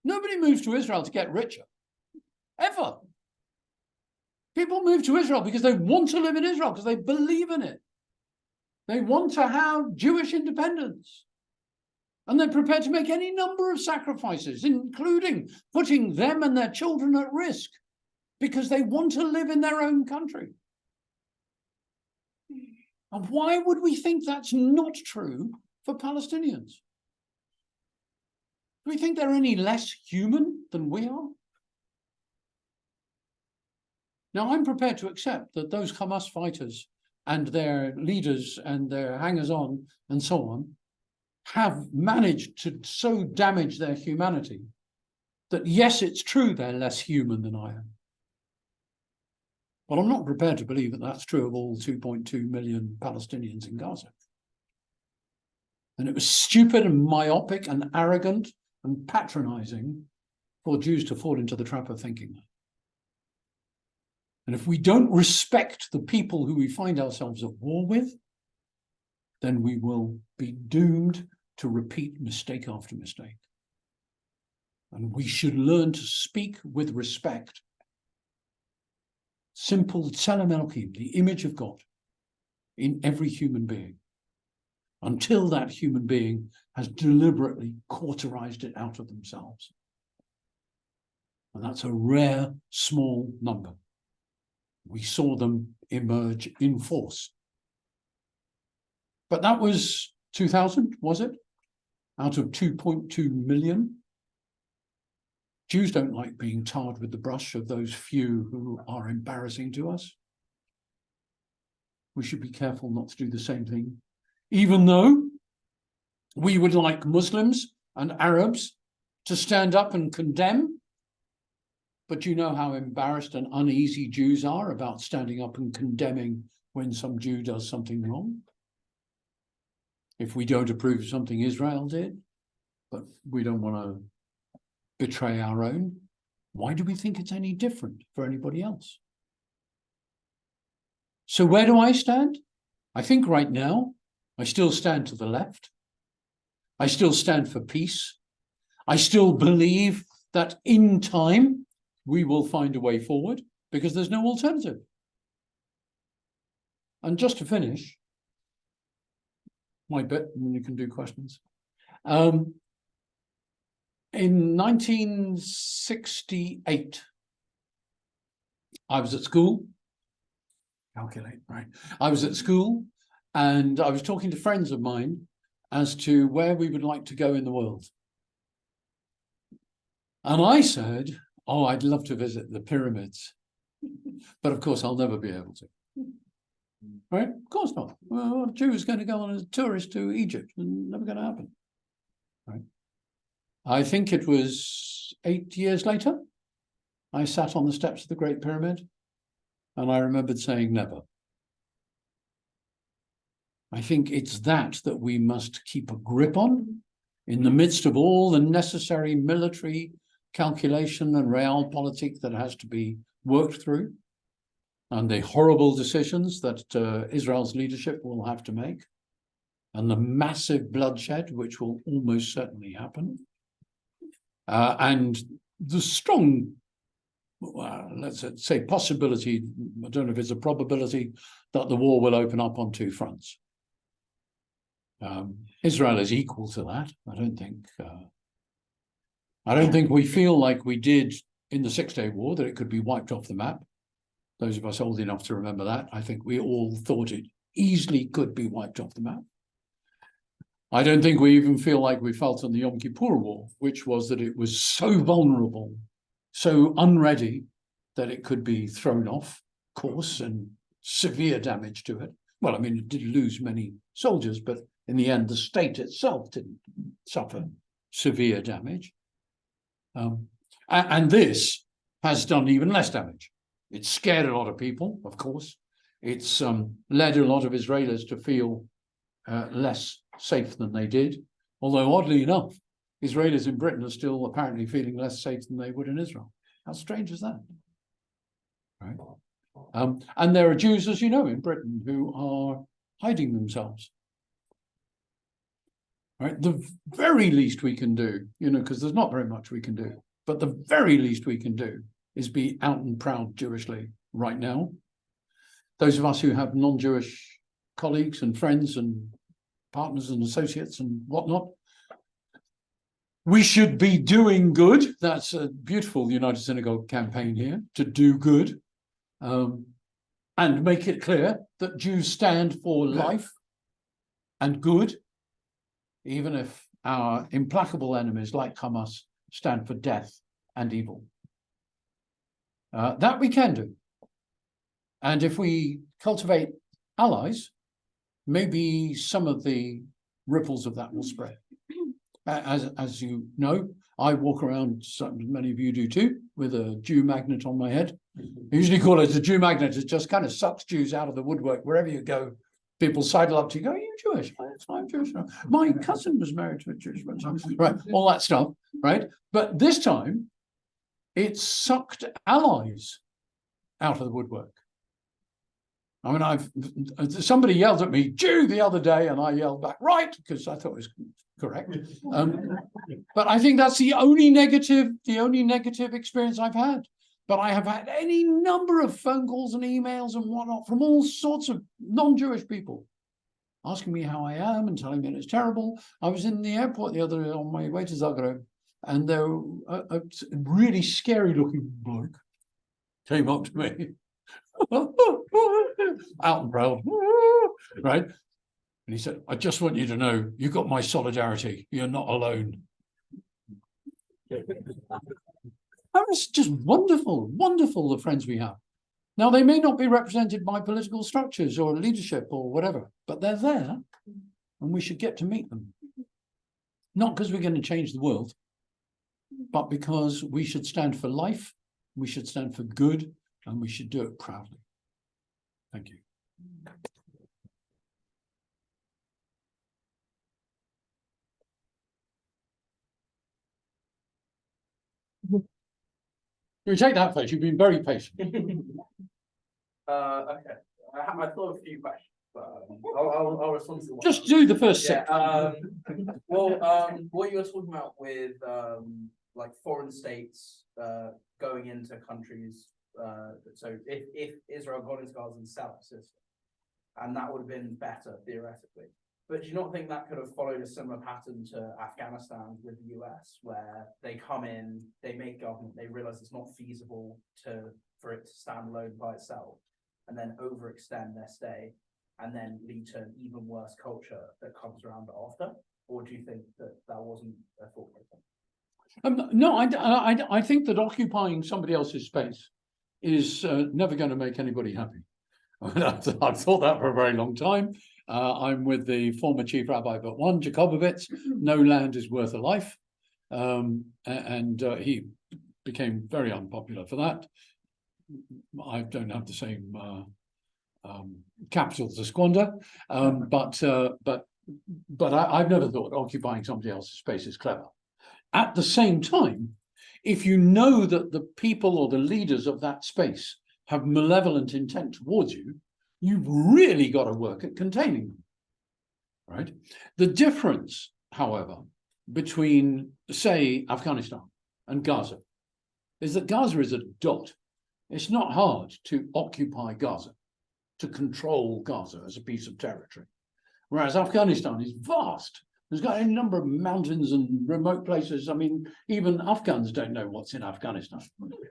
Nobody moves to Israel to get richer, ever. People move to Israel because they want to live in Israel, because they believe in it. They want to have Jewish independence. And they're prepared to make any number of sacrifices, including putting them and their children at risk, because they want to live in their own country. And why would we think that's not true for Palestinians? Do we think they're any less human than we are? Now, I'm prepared to accept that those Hamas fighters and their leaders and their hangers-on and so on have managed to so damage their humanity that, yes, it's true they're less human than I am. But I'm not prepared to believe that that's true of all 2.2 million Palestinians in Gaza. And it was stupid and myopic and arrogant and patronizing for Jews to fall into the trap of thinking that. And if we don't respect the people who we find ourselves at war with, then we will be doomed to repeat mistake after mistake. And we should learn to speak with respect. Simple Tselem Elohim, the image of God in every human being, until that human being has deliberately cauterized it out of themselves. And that's a rare, small number. We saw them emerge in force. But that was 2000, was it? Out of 2.2 million. Jews don't like being tarred with the brush of those few who are embarrassing to us. We should be careful not to do the same thing, even though we would like Muslims and Arabs to stand up and condemn. But you know how embarrassed and uneasy Jews are about standing up and condemning when some Jew does something wrong. If we don't approve of something Israel did, but we don't want to betray our own, why do we think it's any different for anybody else? So where do I stand? I think right now, I still stand to the left. I still stand for peace. I still believe that in time, we will find a way forward because there's no alternative. And just to finish, my bit, and you can do questions. In 1968, I was at school. Calculate, right? I was at school and I was talking to friends of mine as to where we would like to go in the world. And I said, oh, I'd love to visit the pyramids. But of course, I'll never be able to. Right? Of course not. Well, a Jew is going to go on as a tourist to Egypt. Never going to happen. Right? I think it was 8 years later, I sat on the steps of the Great Pyramid, and I remembered saying never. I think it's that we must keep a grip on in the midst of all the necessary military calculation and realpolitik that has to be worked through, and the horrible decisions that Israel's leadership will have to make, and the massive bloodshed which will almost certainly happen, and the strong, let's say, possibility, I don't know if it's a probability, that the war will open up on two fronts. Israel is equal to that. I don't think we feel like we did in the 6 Day War, that it could be wiped off the map. Those of us old enough to remember that, I think we all thought it easily could be wiped off the map. I don't think we even feel like we felt in the Yom Kippur War, which was that it was so vulnerable, so unready, that it could be thrown off course and severe damage to it. Well, I mean, it did lose many soldiers, but in the end, the state itself didn't suffer severe damage. And this has done even less damage. It's scared a lot of people, of course. It's led a lot of Israelis to feel less safe than they did. Although, oddly enough, Israelis in Britain are still apparently feeling less safe than they would in Israel. How strange is that? Right? And there are Jews, as you know, in Britain who are hiding themselves. right? The very least we can do, because there's not very much we can do, but the very least we can do is be out and proud Jewishly right now. Those of us who have non-Jewish colleagues and friends and partners and associates and whatnot, we should be doing good. That's a beautiful United Synagogue campaign here, to do good, and make it clear that Jews stand for life and good, even if our implacable enemies like Hamas stand for death and evil. That we can do. And if we cultivate allies, maybe some of the ripples of that will spread. As you know, I walk around, many of you do too, with a Jew magnet on my head. I usually call it a Jew magnet. It just kind of sucks Jews out of the woodwork. Wherever you go, people sidle up to you, go, "Are you Jewish?" "I'm Jewish." "My cousin was married to a Jewish person." Right, all that stuff, right? But this time, it sucked allies out of the woodwork. I mean, somebody yelled at me, "Jew," the other day, and I yelled back, "Right," because I thought it was correct. But I think that's the only negative experience I've had. But I have had any number of phone calls and emails and whatnot from all sorts of non-Jewish people asking me how I am and telling me it's terrible. I was in the airport the other day on my way to Zagreb, and there a really scary looking bloke came up to me, out and proud, right? And he said, "I just want you to know, you got my solidarity. You're not alone." That was just wonderful, wonderful, the friends we have. Now, they may not be represented by political structures or leadership or whatever, but they're there, and we should get to meet them. Not because we're going to change the world, but because we should stand for life, we should stand for good, and we should do it proudly. Thank you. You take that face. You've been very patient. Okay. I thought of a few questions, but I'll respond to one. Just do the first six. What you were talking about with like foreign states going into countries. So if Israel got into Gaza's south system, and that would have been better theoretically. But do you not think that could have followed a similar pattern to Afghanistan with the US, where they come in, they make government, they realize it's not feasible for it to stand alone by itself, and then overextend their stay, and then lead to an even worse culture that comes around after? Or do you think that wasn't a thought process? No, I think that occupying somebody else's space is never going to make anybody happy. I've thought that for a very long time. I'm with the former chief rabbi but one, Jacobovitz. No land is worth a life. And he became very unpopular for that. I don't have the same capital to squander, but I've never thought occupying somebody else's space is clever. At the same time, if you know that the people or the leaders of that space have malevolent intent towards you, you've really got to work at containing them, right? The difference, however, between, say, Afghanistan and Gaza is that Gaza is a dot. It's not hard to occupy Gaza, to control Gaza as a piece of territory, whereas Afghanistan is vast. There's got a number of mountains and remote places. I mean, even Afghans don't know what's in Afghanistan,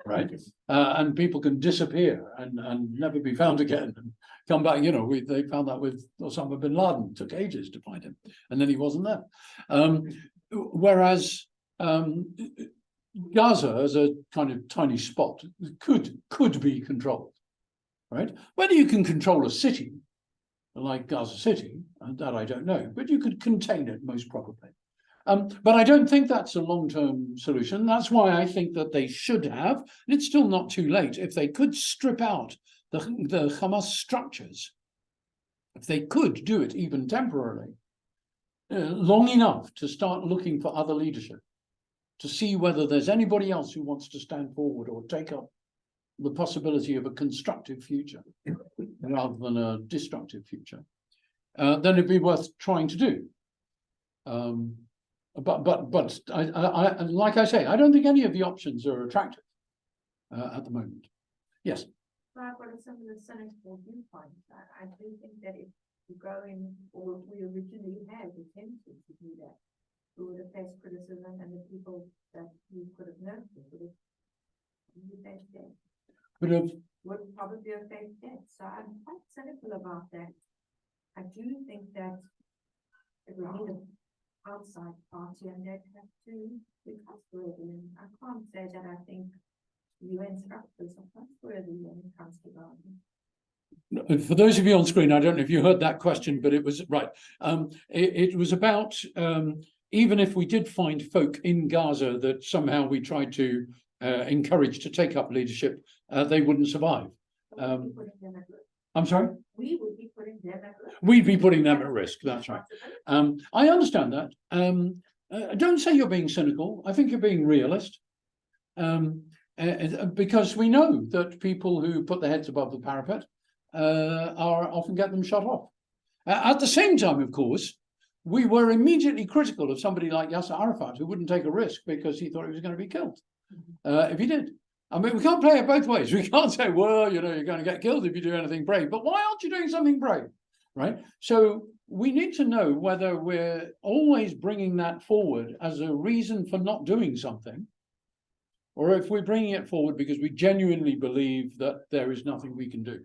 right? And people can disappear and never be found again and come back. You know, they found that with Osama bin Laden. It took ages to find him, and then he wasn't there. Whereas Gaza, as a kind of tiny spot, could be controlled, right? Whether you can control a city like Gaza City, and that I don't know, but you could contain it most probably. But I don't think that's a long-term solution. That's why I think that they should have, and it's still not too late, if they could strip out the Hamas structures, if they could do it even temporarily, long enough to start looking for other leadership, to see whether there's anybody else who wants to stand forward or take up the possibility of a constructive future rather than a destructive future, then it'd be worth trying to do. But I like I say, I don't think any of the options are attractive at the moment. Yes. I've got a similar cynical viewpoint. I do think that if we go in, or we originally had attempted to do that, we would have faced criticism, and the people that we could have nurtured would have faced death. Would probably have faced death. So I'm quite cynical about that. I do think that it would need an outside party, and they'd have to be trustworthy. And I can't say that I think UN structures are trustworthy when it comes to government. For those of you on screen, I don't know if you heard that question, but it was right. It was about even if we did find folk in Gaza that somehow we tried to encourage to take up leadership, they wouldn't survive. I'm sorry? We would be putting them at risk. We'd be putting them at risk, that's right. I understand that. Don't say you're being cynical. I think you're being realist. Because we know that people who put their heads above the parapet are often get them shot off. At the same time, of course, we were immediately critical of somebody like Yasser Arafat, who wouldn't take a risk because he thought he was going to be killed if he did. I mean, we can't play it both ways. We can't say, well, you know, you're going to get killed if you do anything brave, but why aren't you doing something brave, right? So we need to know whether we're always bringing that forward as a reason for not doing something, or if we're bringing it forward because we genuinely believe that there is nothing we can do.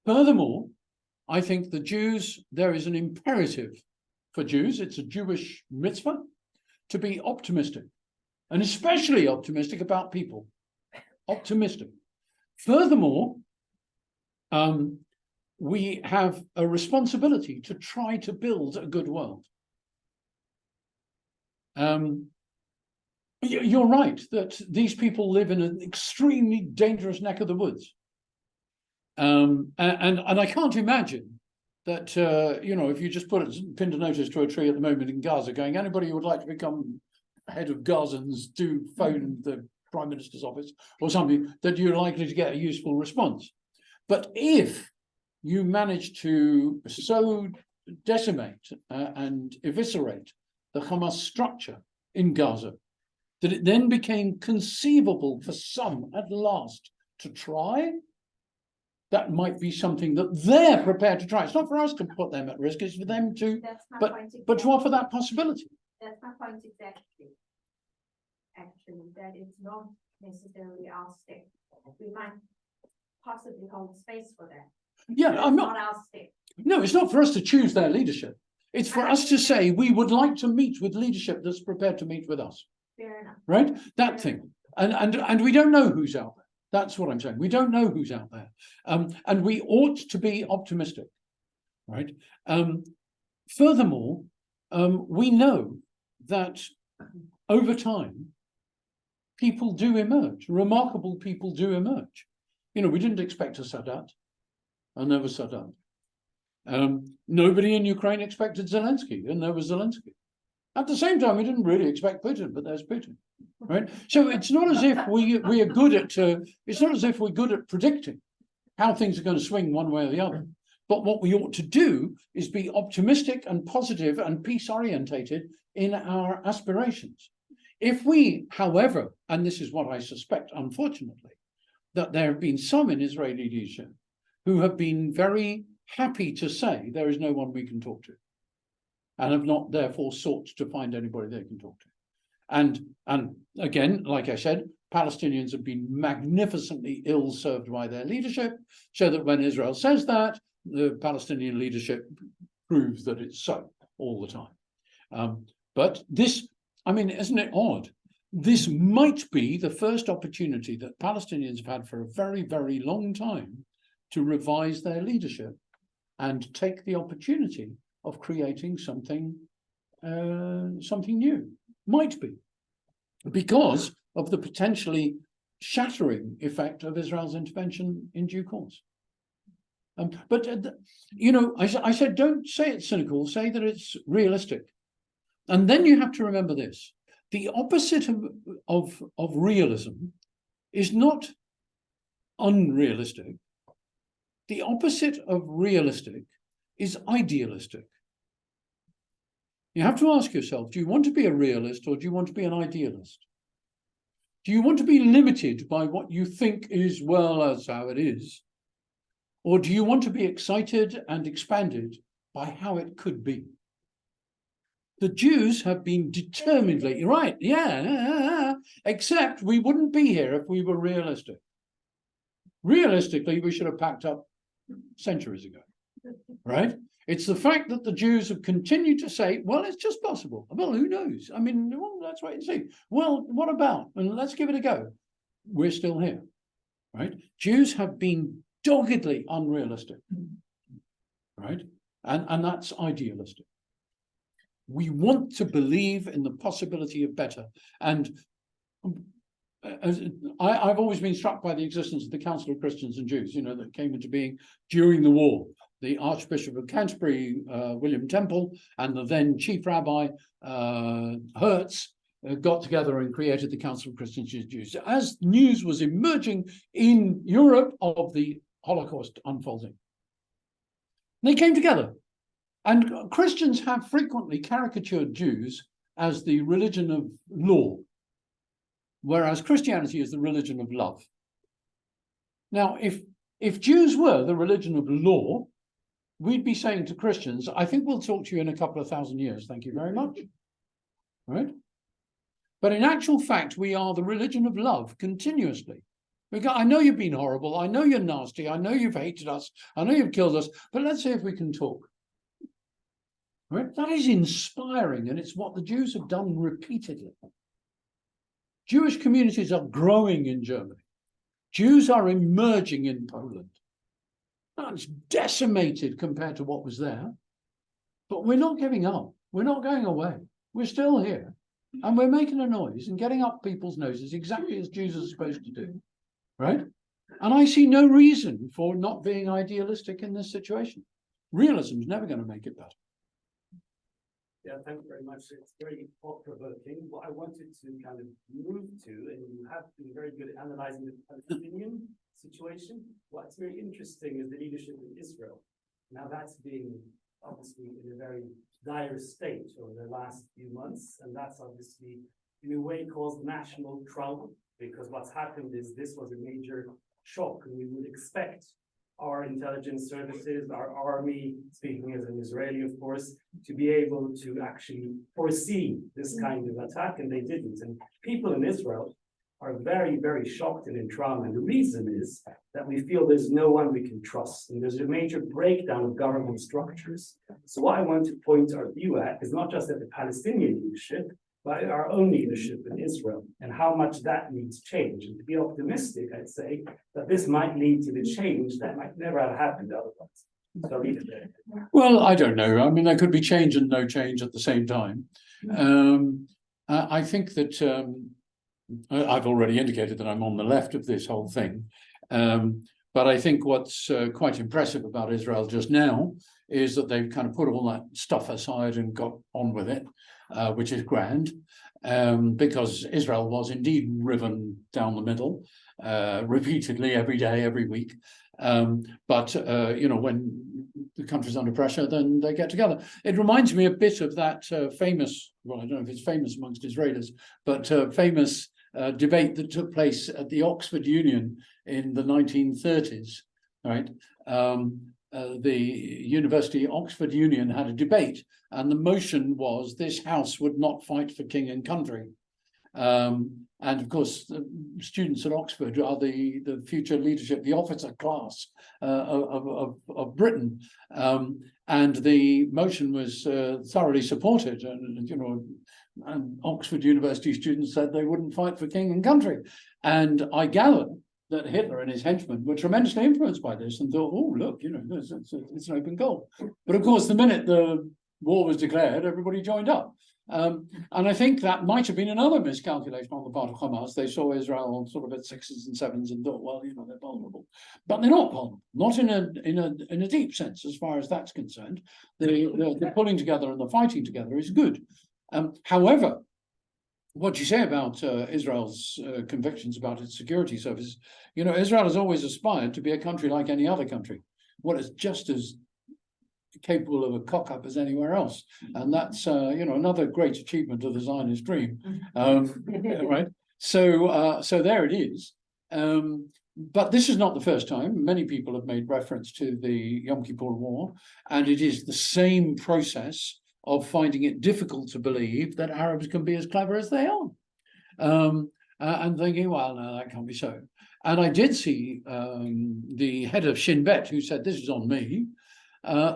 Furthermore, I think the Jews, there is an imperative for Jews, it's a Jewish mitzvah, to be optimistic, and especially optimistic about people. Optimistic. Furthermore, we have a responsibility to try to build a good world. You're right that these people live in an extremely dangerous neck of the woods. And I can't imagine that, you know, if you just pinned a notice to a tree at the moment in Gaza going, anybody who would like to become head of Gazans, do phone the Prime Minister's office or something, that you're likely to get a useful response. But if you manage to so decimate and eviscerate the Hamas structure in Gaza, that it then became conceivable for some at last to try, that might be something that they're prepared to try. It's not for us to put them at risk, it's for them to, but to offer that possibility. That's my point exactly. Actually, that it's not necessarily our step. We might possibly hold space for that. Yeah, I'm not our step. No, it's not for us to choose their leadership. It's for us to say we would like to meet with leadership that's prepared to meet with us. Fair enough. Right? That thing. And we don't know who's out there. That's what I'm saying. We don't know who's out there. And we ought to be optimistic. Right? Furthermore, we know that over time, people do emerge. Remarkable people do emerge. You know, we didn't expect a Sadat, and there was Sadat. Nobody in Ukraine expected Zelensky, and there was Zelensky. At the same time, we didn't really expect Putin, but there's Putin, right? So it's not as if we are good at it's not as if we're good at predicting how things are going to swing one way or the other. But what we ought to do is be optimistic and positive and peace orientated in our aspirations. If we, however, and this is what I suspect, unfortunately, that there have been some in Israeli leadership who have been very happy to say there is no one we can talk to, and have not therefore sought to find anybody they can talk to. And again, like I said, Palestinians have been magnificently ill-served by their leadership, so that when Israel says that, the Palestinian leadership proves that it's so all the time. But this, I mean, isn't it odd? This might be the first opportunity that Palestinians have had for a very, very long time to revise their leadership and take the opportunity of creating something new. Might be, because of the potentially shattering effect of Israel's intervention in due course. But you know, I said, don't say it's cynical, say that it's realistic. And then you have to remember this. The opposite of realism is not unrealistic. The opposite of realistic is idealistic. You have to ask yourself, do you want to be a realist or do you want to be an idealist? Do you want to be limited by what you think is, well, as how it is? Or do you want to be excited and expanded by how it could be? The Jews have been determinedly, right, yeah, except we wouldn't be here if we were realistic. Realistically, we should have packed up centuries ago, right? It's the fact that the Jews have continued to say, well, it's just possible. Well, who knows? I mean, well, let's wait and see. Well, what about? And let's give it a go. We're still here, right? Jews have been doggedly unrealistic, right? And that's idealistic. We want to believe in the possibility of better. And I've always been struck by the existence of the Council of Christians and Jews, that came into being during the war. The Archbishop of Canterbury, William Temple, and the then Chief Rabbi, Hertz, got together and created the Council of Christians and Jews. As news was emerging in Europe of the Holocaust unfolding, they came together. And Christians have frequently caricatured Jews as the religion of law, whereas Christianity is the religion of love. Now, if Jews were the religion of law, we'd be saying to Christians, I think we'll talk to you in a couple of thousand years. Thank you very much. Right? But in actual fact, we are the religion of love continuously. I know you've been horrible. I know you're nasty. I know you've hated us. I know you've killed us. But let's see if we can talk. Right? That is inspiring, and it's what the Jews have done repeatedly. Jewish communities are growing in Germany. Jews are emerging in Poland. It's decimated compared to what was there. But we're not giving up. We're not going away. We're still here. And we're making a noise and getting up people's noses exactly as Jews are supposed to do. Right? And I see no reason for not being idealistic in this situation. Realism is never going to make it better. Yeah, thank you very much. It's very thought-provoking. What I wanted to kind of move to, and you have been very good at analyzing the Palestinian situation. What's very interesting is the leadership in Israel. Now that's been obviously in a very dire state over the last few months, and that's obviously in a way caused national trauma, because what's happened is this was a major shock, and we would expect our intelligence services, our army, speaking as an Israeli, of course, to be able to actually foresee this kind of attack, and they didn't. And people in Israel are very, very shocked and in trauma. And the reason is that we feel there's no one we can trust, and there's a major breakdown of government structures. So what I want to point our view at is not just at the Palestinian leadership, but our own leadership in Israel and how much that needs change. And to be optimistic, I'd say that this might lead to the change that might never have happened otherwise. So I'll leave it there. Well, I don't know. I mean, there could be change and no change at the same time. I think that I've already indicated that I'm on the left of this whole thing. But I think what's quite impressive about Israel just now is that they've kind of put all that stuff aside and got on with it. Which is grand, because Israel was indeed riven down the middle repeatedly every day, every week. But when the country's under pressure, then they get together. It reminds me a bit of that famous, well, I don't know if it's famous amongst Israelis, but famous debate that took place at the Oxford Union in the 1930s, right? The University Oxford Union had a debate, and the motion was this house would not fight for king and country. And of course, the students at Oxford are the future leadership, the officer class of Britain. And the motion was thoroughly supported, and Oxford University students said they wouldn't fight for king and country. And I gather that Hitler and his henchmen were tremendously influenced by this and thought, oh, look, it's an open goal. But of course, the minute the war was declared, everybody joined up. And I think that might have been another miscalculation on the part of Hamas. They saw Israel sort of at 6s and 7s and thought, well, they're vulnerable. But they're not vulnerable, not in a deep sense, as far as that's concerned. The pulling together and the fighting together is good. However, what you say about Israel's convictions about its security services, Israel has always aspired to be a country like any other country. What is just as capable of a cock-up as anywhere else. And that's, you know, another great achievement of the Zionist dream. Right? So there it is. But this is not the first time. Many people have made reference to the Yom Kippur War, and it is the same process of finding it difficult to believe that Arabs can be as clever as they are. And thinking, well, no, that can't be so. And I did see the head of Shin Bet, who said, this is on me,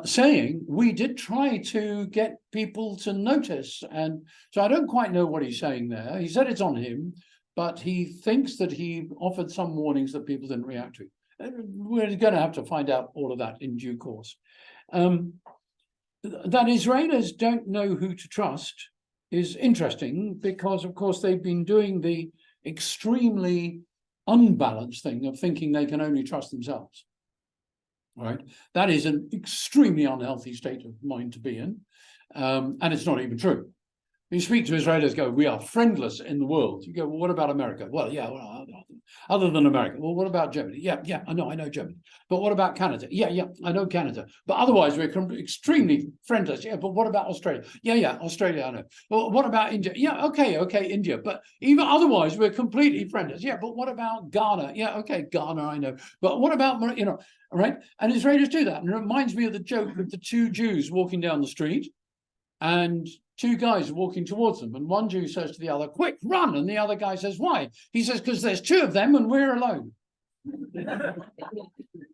saying, we did try to get people to notice. And so I don't quite know what he's saying there. He said it's on him, but he thinks that he offered some warnings that people didn't react to. We're going to have to find out all of that in due course. That Israelis don't know who to trust is interesting because, of course, they've been doing the extremely unbalanced thing of thinking they can only trust themselves. Right? That is an extremely unhealthy state of mind to be in. And it's not even true. You speak to Israelis, go, we are friendless in the world. You go, well, what about America? Well, yeah, well, other than America. Well, what about Germany? Yeah, I know Germany. But what about Canada? Yeah, I know Canada. But otherwise, we're extremely friendless. Yeah, but what about Australia? Yeah, Australia, I know. Well, what about India? Yeah, okay, India. But even otherwise, we're completely friendless. Yeah, but what about Ghana? Yeah, okay, Ghana, I know. But what about, you know, right? And Israelis do that. And it reminds me of the joke of the two Jews walking down the street and two guys walking towards them. And one Jew says to the other, quick, run. And the other guy says, why? He says, because there's two of them and we're alone.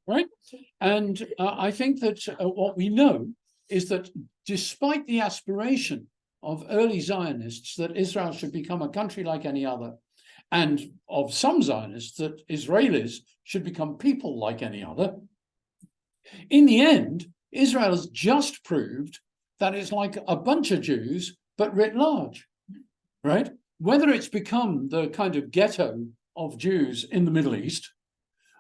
Right? And I think that what we know is that despite the aspiration of early Zionists that Israel should become a country like any other, and of some Zionists that Israelis should become people like any other, in the end, Israel has just proved that it's like a bunch of Jews, but writ large, right? Whether it's become the kind of ghetto of Jews in the Middle East,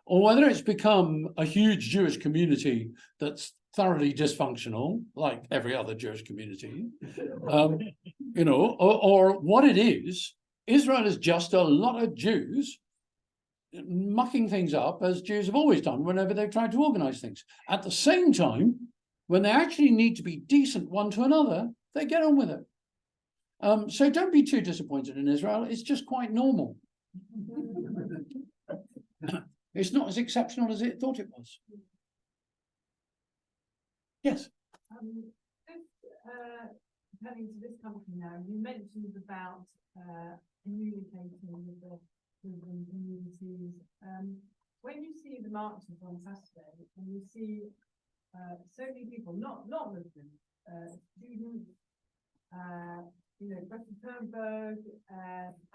or whether it's become a huge Jewish community that's thoroughly dysfunctional, like every other Jewish community, you know, or what it is, Israel is just a lot of Jews mucking things up as Jews have always done whenever they've tried to organize things. At the same time, when they actually need to be decent one to another, they get on with it. So don't be too disappointed in Israel. It's just quite normal. It's not as exceptional as it thought it was. Yes. Turning to this country now, you mentioned about communicating with the communities. When you see the marches on Saturday, and you see so many people, not Muslims, students, you know, Greta Thunberg,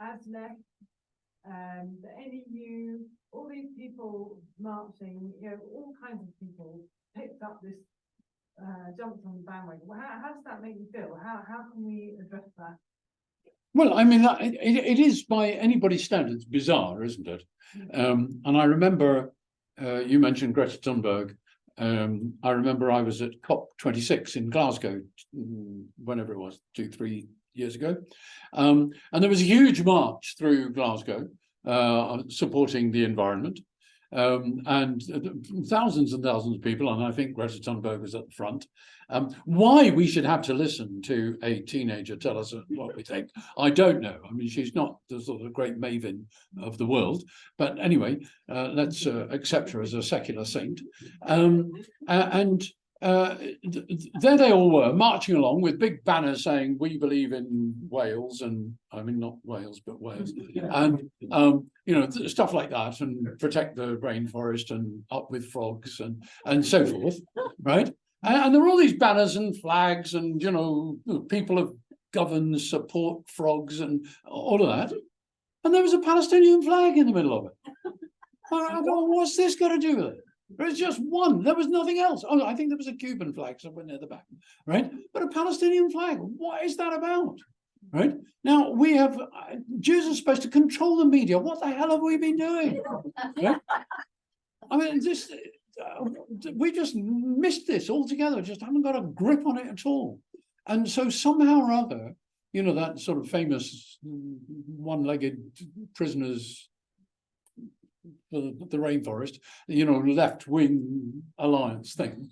ASLEF, the NEU, all these people marching, you know, all kinds of people picked up this, jumped on the bandwagon. How does that make you feel? How can we address that? Well, I mean, it is by anybody's standards bizarre, isn't it? And I remember you mentioned Greta Thunberg. I remember I was at COP26 in Glasgow, whenever it was, 2-3 years ago. And there was a huge march through Glasgow supporting the environment. And thousands and thousands of people, and I think Greta Thunberg was at the front. Why we should have to listen to a teenager tell us what we think, I don't know. I mean, she's not the sort of great maven of the world, but anyway, let's accept her as a secular saint. There they all were marching along with big banners saying we believe in Wales, and I mean not Wales but Wales, and you know, stuff like that, and protect the rainforest and up with frogs and so forth, right? And there were all these banners and flags and, you know, people of Govan support frogs and all of that, and there was a Palestinian flag in the middle of it. I go, what's this got to do with it? There's just one. There was nothing else. Oh, I think there was a Cuban flag somewhere near the back, right? But a Palestinian flag. What is that about? Right? Now, we have, Jews are supposed to control the media. What the hell have we been doing? Right? I mean, this, we just missed this altogether. Just haven't got a grip on it at all. And so somehow or other, you know, that sort of famous one-legged prisoners for the rainforest, you know, left-wing alliance thing,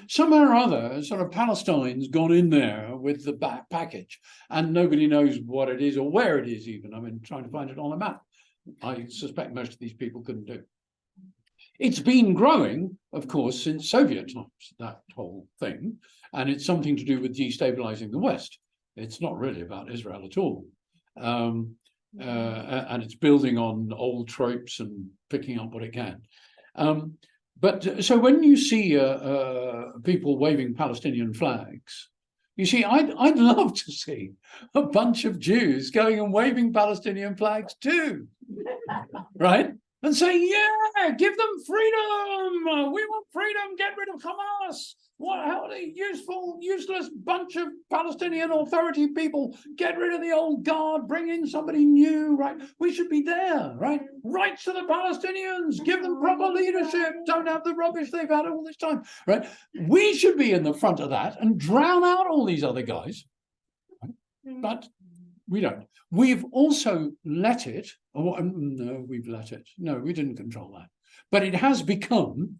Somehow or other, sort of Palestine's gone in there with the back package, and nobody knows what it is or where it is even. I mean, trying to find it on a map, I suspect most of these people couldn't do. It's been growing, of course, since Soviet times, that whole thing, and it's something to do with destabilizing the West. It's not really about Israel at all. And it's building on old tropes and picking up what it can. But so when you see people waving Palestinian flags, you see, I'd love to see a bunch of Jews going and waving Palestinian flags too, right? And saying, yeah, give them freedom. We want freedom. Get rid of Hamas. What? How are they useless bunch of Palestinian Authority people? Get rid of the old guard. Bring in somebody new, right? We should be there, right? Rights to the Palestinians. Give them proper leadership. Don't have the rubbish they've had all this time, right? We should be in the front of that and drown out all these other guys, right? But we don't. We've also let it. No, we've let it. No, we didn't control that. But it has become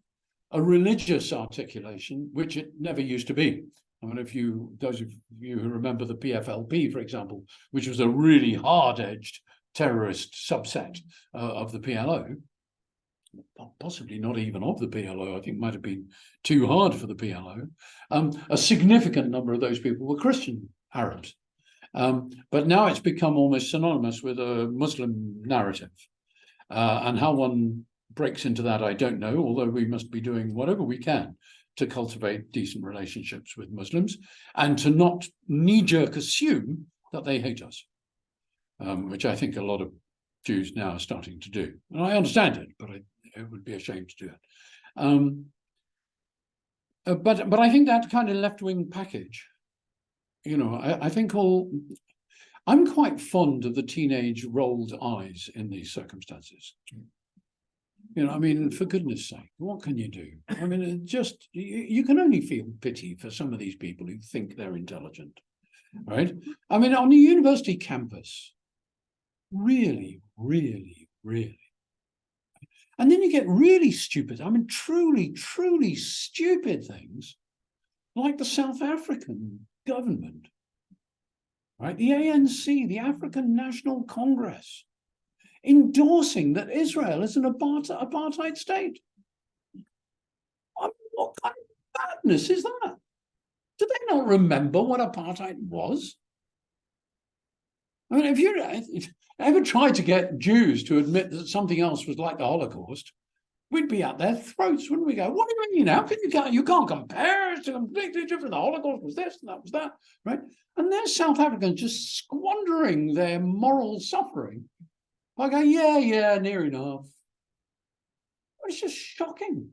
a religious articulation, which it never used to be. I mean, if those of you who remember the PFLP, for example, which was a really hard-edged terrorist subset of the PLO, possibly not even of the PLO, I think might have been too hard for the PLO. A significant number of those people were Christian Arabs. But now it's become almost synonymous with a Muslim narrative. And how one breaks into that, I don't know, although we must be doing whatever we can to cultivate decent relationships with Muslims and to not knee-jerk assume that they hate us, which I think a lot of Jews now are starting to do. And I understand it, but it would be a shame to do it. But I think that kind of left-wing package, you know, I think I'm quite fond of the teenage rolled eyes in these circumstances. You know, I mean, for goodness sake, what can you do? I mean, it just, you can only feel pity for some of these people who think they're intelligent, right? I mean, on the university campus, really, really, really. And then you get really stupid, I mean, truly, truly stupid things like the South African government, right? The ANC, the African National Congress, endorsing that Israel is an apartheid state. I mean, what kind of madness is that? Do they not remember what apartheid was? I mean, if you ever tried to get Jews to admit that something else was like the Holocaust, we'd be at their throats, wouldn't we? Go, what do you mean? How can you can't compare? It's completely different. The Holocaust was this and that was that, right? And there's South Africans just squandering their moral suffering. I go, yeah, near enough. But it's just shocking.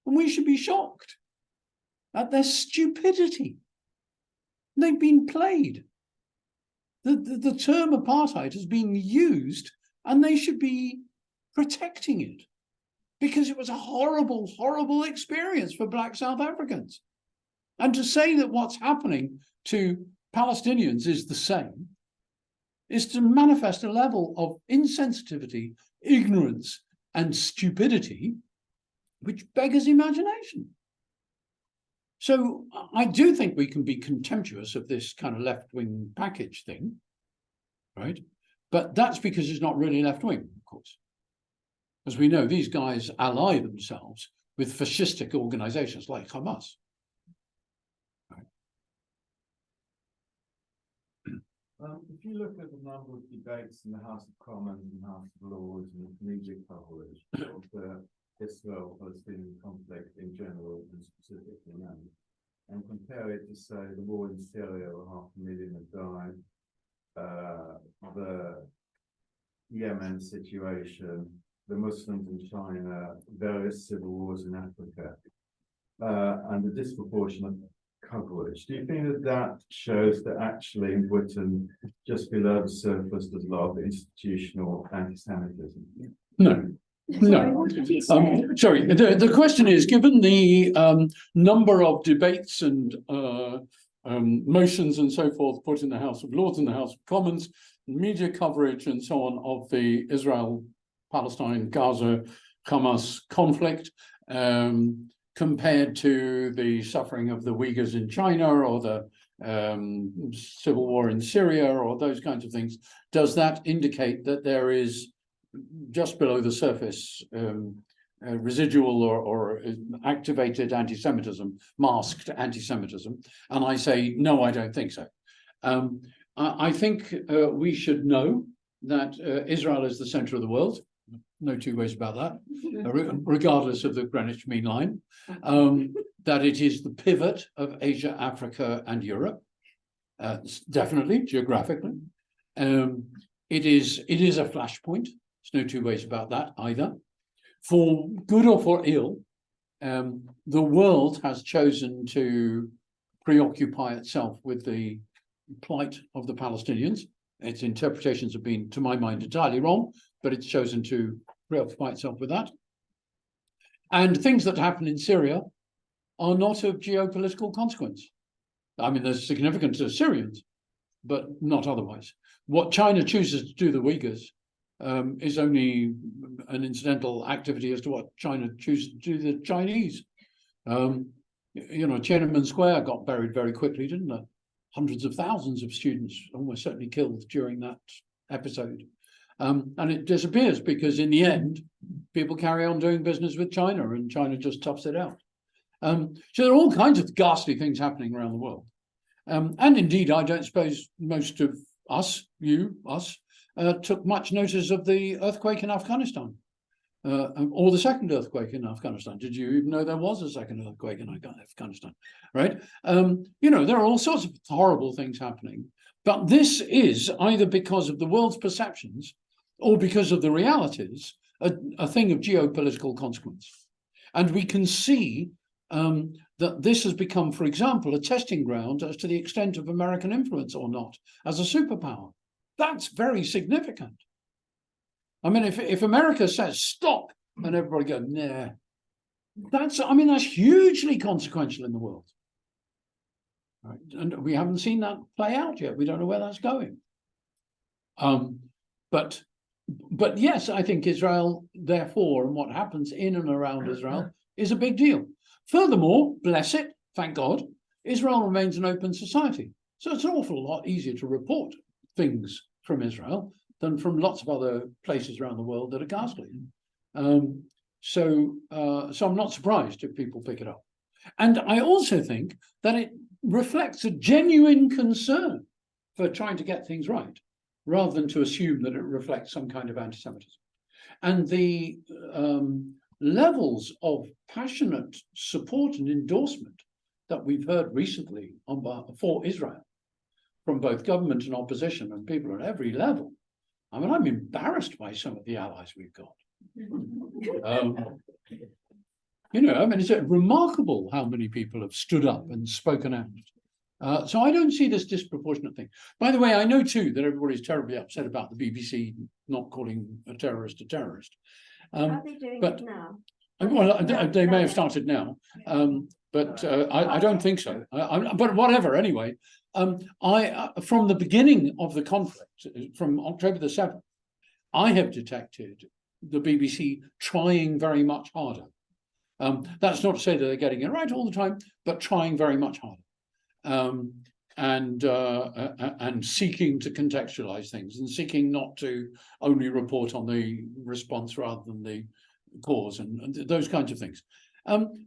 And we should be shocked at their stupidity. They've been played. The term apartheid has been used and they should be protecting it because it was a horrible, horrible experience for Black South Africans. And to say that what's happening to Palestinians is the same is to manifest a level of insensitivity, ignorance, and stupidity, which beggars imagination. So I do think we can be contemptuous of this kind of left-wing package thing, right? But that's because it's not really left-wing, of course. As we know, these guys ally themselves with fascistic organizations like Hamas. If you look at the number of debates in the House of Commons and House of Lords and media coverage of the Israel-Palestinian conflict in general and specifically now, and compare it to, say, the war in Syria, where 500,000 have died, the Yemen situation, the Muslims in China, various civil wars in Africa, and the disproportionate coverage. Do you think that that shows that actually in Britain, just below the surface, there's a lot of institutional anti-Semitism? No. Sorry, what did you say? Sorry, the question is, given the number of debates and motions and so forth put in the House of Lords and the House of Commons, media coverage and so on of the Israel, Palestine, Gaza, Hamas conflict, compared to the suffering of the Uyghurs in China or the civil war in Syria or those kinds of things, does that indicate that there is just below the surface residual or activated anti-Semitism, masked anti-Semitism? And I say, no, I don't think so. I think we should know that Israel is the center of the world. No two ways about that, regardless of the Greenwich Mean Line. That it is the pivot of Asia, Africa, and Europe, definitely geographically. It is a flashpoint. There's no two ways about that either. For good or for ill, the world has chosen to preoccupy itself with the plight of the Palestinians. Its interpretations have been, to my mind, entirely wrong, but it's chosen to preoccupy itself with that. And things that happen in Syria are not of geopolitical consequence. I mean, there's significant to Syrians, but not otherwise. What China chooses to do to the Uyghurs is only an incidental activity as to what China chooses to do to the Chinese. You know, Tiananmen Square got buried very quickly, didn't it? Hundreds of thousands of students almost certainly killed during that episode. And it disappears because in the end, people carry on doing business with China and China just toughs it out. So there are all kinds of ghastly things happening around the world. And indeed, I don't suppose most of us, took much notice of the earthquake in Afghanistan or the second earthquake in Afghanistan. Did you even know there was a second earthquake in Afghanistan, right? You know, there are all sorts of horrible things happening, but this is either because of the world's perceptions or because of the realities, a thing of geopolitical consequence. And we can see that this has become, for example, a testing ground as to the extent of American influence or not as a superpower. That's very significant. I mean, if America says stop and everybody goes, nah, that's hugely consequential in the world. Right? And we haven't seen that play out yet. We don't know where that's going. But yes, I think Israel, therefore, and what happens in and around Israel is a big deal. Furthermore, bless it, thank God, Israel remains an open society. So it's an awful lot easier to report things from Israel than from lots of other places around the world that are ghastly. So I'm not surprised if people pick it up. And I also think that it reflects a genuine concern for trying to get things right, rather than to assume that it reflects some kind of anti-Semitism. And the levels of passionate support and endorsement that we've heard recently for Israel from both government and opposition and people at every level. I mean, I'm embarrassed by some of the allies we've got. You know, I mean, it's remarkable how many people have stood up and spoken out. So I don't see this disproportionate thing. By the way, I know too that everybody's terribly upset about the BBC not calling a terrorist a terrorist. Are they doing it now? Well, they may have started now, but I don't think so. But whatever, anyway. From the beginning of the conflict, from October the 7th, I have detected the BBC trying very much harder. That's not to say that they're getting it right all the time, but trying very much harder. And seeking to contextualize things and seeking not to only report on the response rather than the cause and those kinds of things.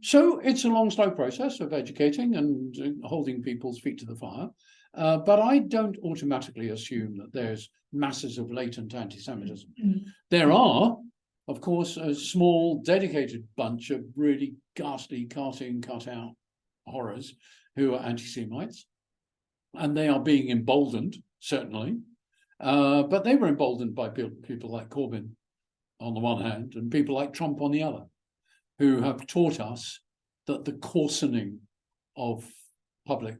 So it's a long, slow process of educating and holding people's feet to the fire. But I don't automatically assume that there's masses of latent anti-Semitism. There are, of course, a small dedicated bunch of really ghastly cartoon cutout horrors who are anti-Semites. And they are being emboldened, certainly. But they were emboldened by people like Corbyn on the one hand and people like Trump on the other, who have taught us that the coarsening of public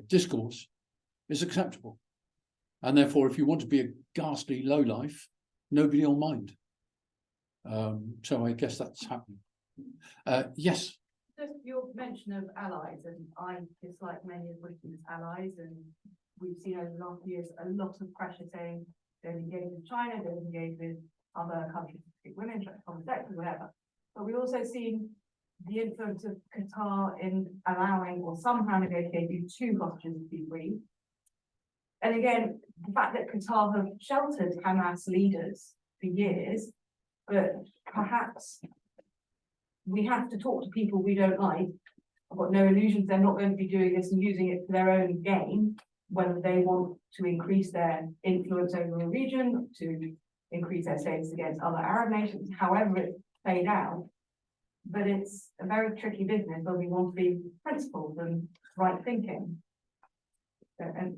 discourse is acceptable. And therefore, if you want to be a ghastly lowlife, nobody will mind. So I guess that's happening. Yes. Just your mention of allies, and I dislike many of Britain's allies, and we've seen over the last years a lot of pressure saying don't engage with China, don't engage with other countries, women, homosexuals, whatever. But we've also seen the the influence of Qatar in allowing or somehow negotiating 2 hostages to be freed. And again, the fact that Qatar have sheltered Hamas leaders for years, but perhaps we have to talk to people we don't like. I've got no illusions they're not going to be doing this and using it for their own gain, whether they want to increase their influence over a region, to increase their status against other Arab nations, however it's played out. But it's a very tricky business where we want to be principled and right thinking. And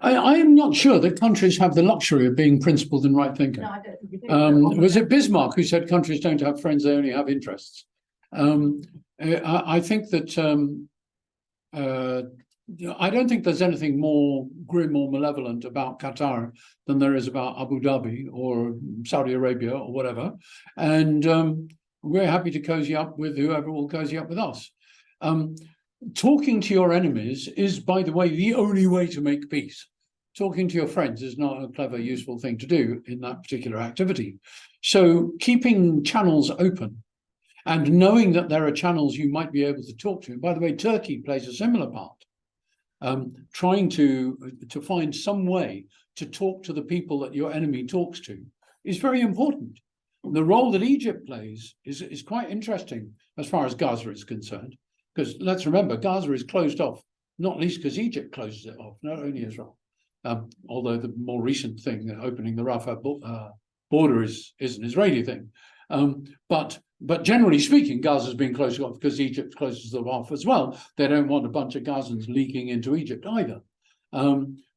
I am not sure that countries have the luxury of being principled and right thinking. no, I don't think we do. Was it Bismarck who said countries don't have friends, they only have interests? I think that I don't think there's anything more grim or malevolent about Qatar than there is about Abu Dhabi or Saudi Arabia or whatever. And we're happy to cozy up with whoever will cozy up with us. Talking to your enemies is, by the way, the only way to make peace. Talking to your friends is not a clever, useful thing to do in that particular activity. So keeping channels open and knowing that there are channels you might be able to talk to. And by the way, Turkey plays a similar part. Trying to find some way to talk to the people that your enemy talks to is very important. The role that Egypt plays is quite interesting as far as Gaza is concerned. Because let's remember, Gaza is closed off, not least because Egypt closes it off, not only Israel. Although the more recent thing, opening the Rafah border is an Israeli thing. But generally speaking, Gaza's been closed off because Egypt closes them off as well. They don't want a bunch of Gazans leaking into Egypt either.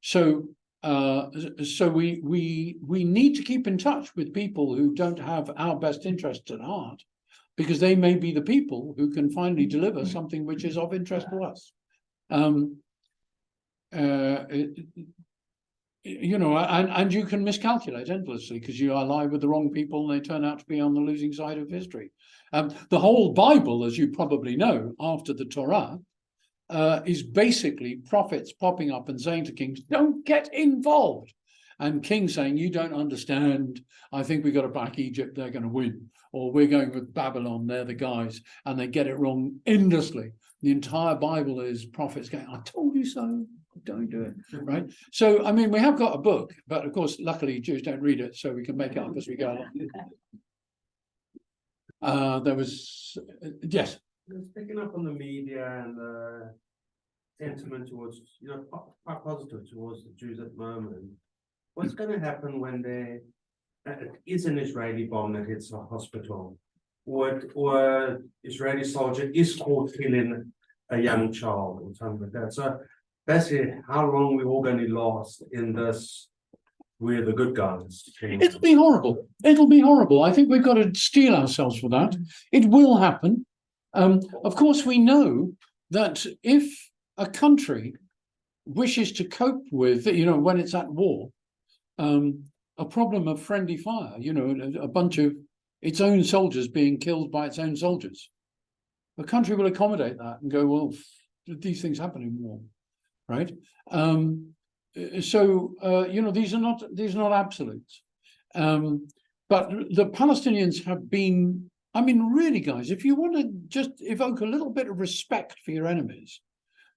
So we need to keep in touch with people who don't have our best interests at heart, because they may be the people who can finally deliver something which is of interest to us. You know, and you can miscalculate endlessly because you ally with the wrong people and they turn out to be on the losing side of history. The whole Bible, as you probably know, after the Torah, is basically prophets popping up and saying to kings, don't get involved. And kings saying, you don't understand. I think we've got to back Egypt, they're going to win. Or we're going with Babylon, they're the guys. And they get it wrong endlessly. The entire Bible is prophets going, I told you so. Don't do it, right? So, I mean, we have got a book, but of course, luckily, Jews don't read it, so we can make it up as we go along. There was, yes. Just picking up on the media and the sentiment towards, quite positive towards the Jews at the moment. What's going to happen when there is an Israeli bomb that hits a hospital, or Israeli soldier is caught killing a young child or something like that? So basically, how long we all going to last in this? We're the good guys. It'll be horrible. It'll be horrible. I think we've got to steel ourselves for that. It will happen. Of course, we know that if a country wishes to cope with, when it's at war, a problem of friendly fire, a bunch of its own soldiers being killed by its own soldiers, the country will accommodate that and go, well, these things happen in war. Right. These are not absolutes. But the Palestinians have been, I mean, really, guys, if you want to just evoke a little bit of respect for your enemies,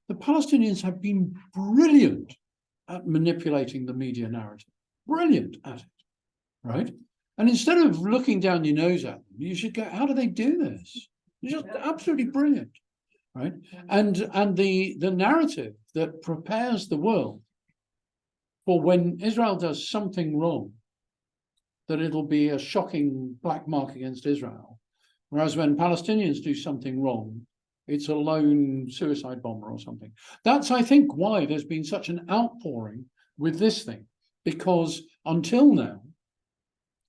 the Palestinians have been brilliant at manipulating the media narrative. Brilliant at it. Right. And instead of looking down your nose at them, you should go, how do they do this? It's just absolutely brilliant. Right. And the narrative that prepares the world for when Israel does something wrong, that it'll be a shocking black mark against Israel. Whereas when Palestinians do something wrong, it's a lone suicide bomber or something. That's, I think, why there's been such an outpouring with this thing, because until now,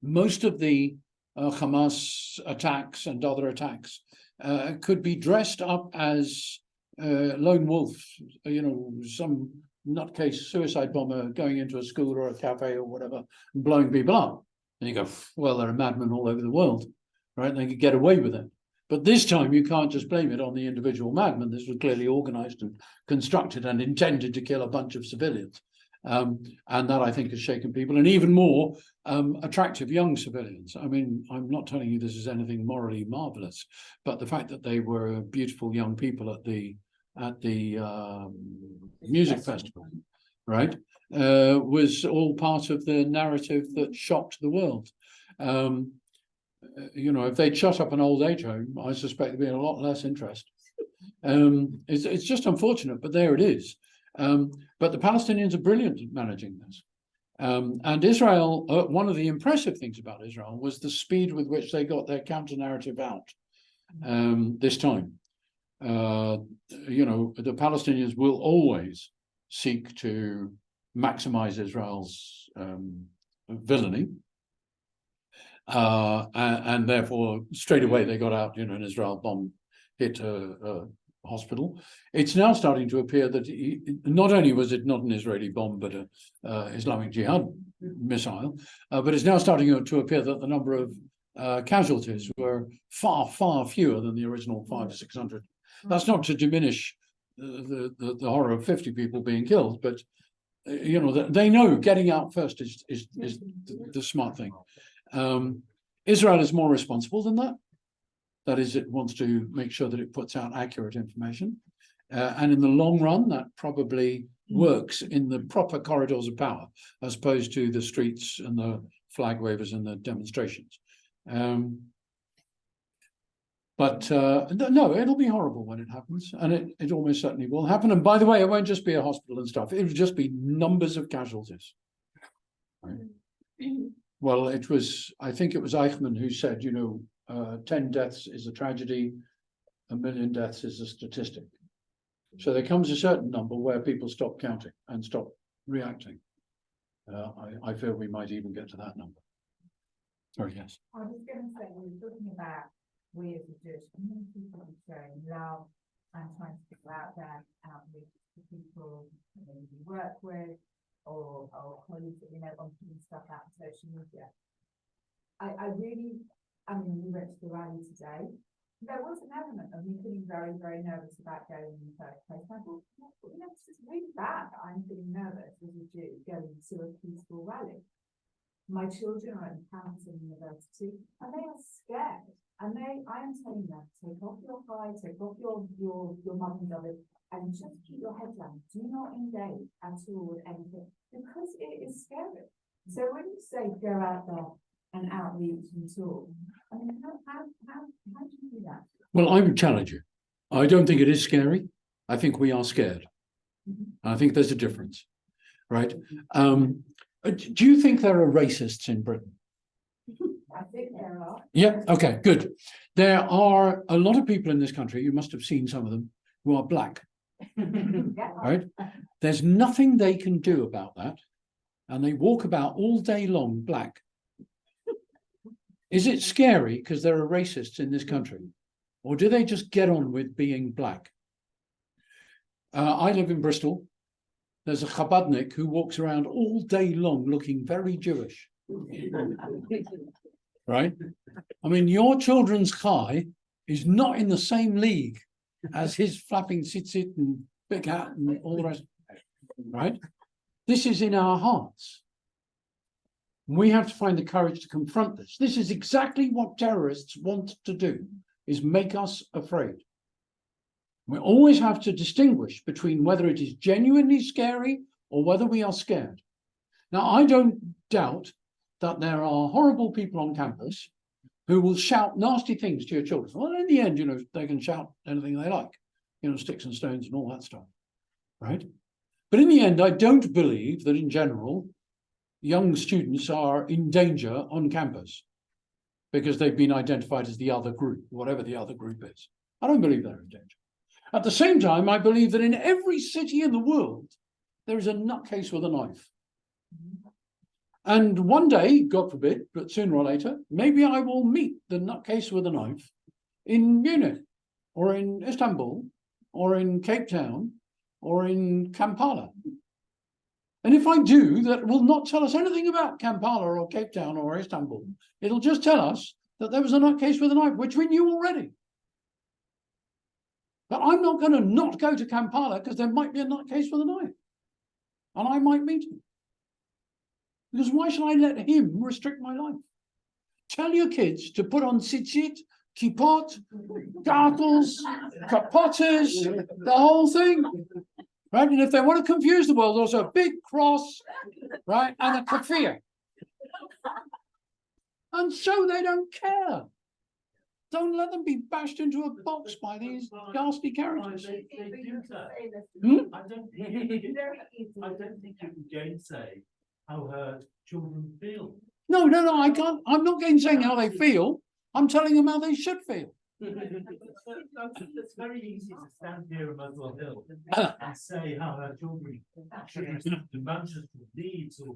most of the Hamas attacks and other attacks could be dressed up as lone wolf, some nutcase suicide bomber going into a school or a cafe or whatever and blowing people up. And you go, well, there are madmen all over the world, right? They could get away with it. But this time you can't just blame it on the individual madman. This was clearly organized and constructed and intended to kill a bunch of civilians. And that, I think, has shaken people, and even more attractive young civilians. I mean, I'm not telling you this is anything morally marvelous, but the fact that they were beautiful young people at the music festival, right, was all part of the narrative that shocked the world. You know, if they'd shut up an old age home, I suspect there'd be a lot less interest. It's just unfortunate, but there it is. But the Palestinians are brilliant at managing this. And Israel, one of the impressive things about Israel was the speed with which they got their counter narrative out this time. You know, the Palestinians will always seek to maximize Israel's villainy. And therefore, straight away, they got out, you know, an Israel bomb hit a hospital. It's now starting to appear that not only was it not an Israeli bomb, but an Islamic Jihad missile, but it's now starting to appear that the number of casualties were far, far fewer than the original 500 to 600. That's not to diminish the horror of 50 people being killed, but you know, they know getting out first is the smart thing. Israel is more responsible than that. That is, it wants to make sure that it puts out accurate information. And in the long run, that probably works in the proper corridors of power, as opposed to the streets and the flag wavers and the demonstrations. But no, it'll be horrible when it happens, and it almost certainly will happen. And by the way, it won't just be a hospital and stuff. It will just be numbers of casualties. Right? Well, I think it was Eichmann who said, you know, 10 deaths is a tragedy, 1 million deaths is a statistic. So there comes a certain number where people stop counting and stop reacting. I feel we might even get to that number. Sorry, yes. I was going to say, we were talking about we as a Jewish community showing love and trying to figure out that outreach to people that we work with or colleagues that we know on putting stuff out on social media. I mean, we went to the rally today. There was an element of me feeling very, very nervous about going in the first place. I thought, you know, it's just really bad that I'm feeling nervous as a Jew going to a peaceful rally. My children are in campus and university, and they are scared. And I am telling them, take off your hide, take off your mum and dad, and just keep your head down. Do not engage at all with anything, because it is scary. So when you say go out there and outreach and talk, I mean, how do you do that? Well, I would challenge you. I don't think it is scary. I think we are scared. I think there's a difference, right? Do you think there are racists in Britain? I think there are. Yeah, okay, good. There are a lot of people in this country, you must have seen some of them, who are black, right? There's nothing they can do about that, and they walk about all day long black. Is it scary because there are racists in this country? Or do they just get on with being black? I live in Bristol. There's a Chabadnik who walks around all day long looking very Jewish. Right? I mean, your children's chai is not in the same league as his flapping tzitzit and big hat and all the rest. Right? This is in our hearts. We have to find the courage to confront this. This is exactly what terrorists want to do, is make us afraid. We always have to distinguish between whether it is genuinely scary or whether we are scared. Now, I don't doubt that there are horrible people on campus who will shout nasty things to your children. Well, in the end, you know, they can shout anything they like, you know, sticks and stones and all that stuff, right? But in the end, I don't believe that in general, young students are in danger on campus because they've been identified as the other group, whatever the other group is. I don't believe they're in danger. At the same time, I believe that in every city in the world, there is a nutcase with a knife. And one day, God forbid, but sooner or later, maybe I will meet the nutcase with a knife in Munich, or in Istanbul, or in Cape Town, or in Kampala. And if I do, that will not tell us anything about Kampala or Cape Town or Istanbul. It'll just tell us that there was a nutcase with a knife, which we knew already. But I'm not going to not go to Kampala because there might be a nutcase with a knife. and I might meet him. Because why should I let him restrict my life? Tell your kids to put on tzitzit, kippot, garters, kapotas, the whole thing. Right? And if they want to confuse the world, there's a big cross, right? And a kafir. And so they don't care. Don't let them be bashed into a box by these ghastly characters. They do that. Hmm? I don't think you can gainsay how her children feel. No, I can't. I'm not gainsaying how they feel. I'm telling them how they should feel. It's very easy to stand here in Muswell Hill and say how her children should be sent to Manchester, Leeds, or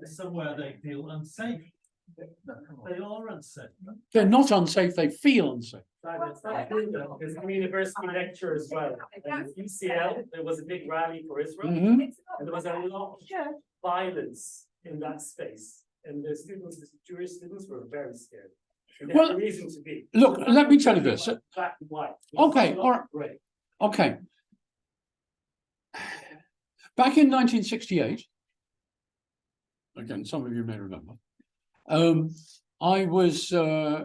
somewhere they feel unsafe. They are unsafe. They're not unsafe, they feel unsafe. That's not true though, because I'm a university lecturer as well. And at UCL, there was a big rally for Israel, Mhm. and there was a lot of violence in that space. And the students, the Jewish students were very scared. And they Well, had a reason to be. Look, let me tell you this. Black and white. Okay, all right. Great. Okay. Back in 1968, again, some of you may remember, I was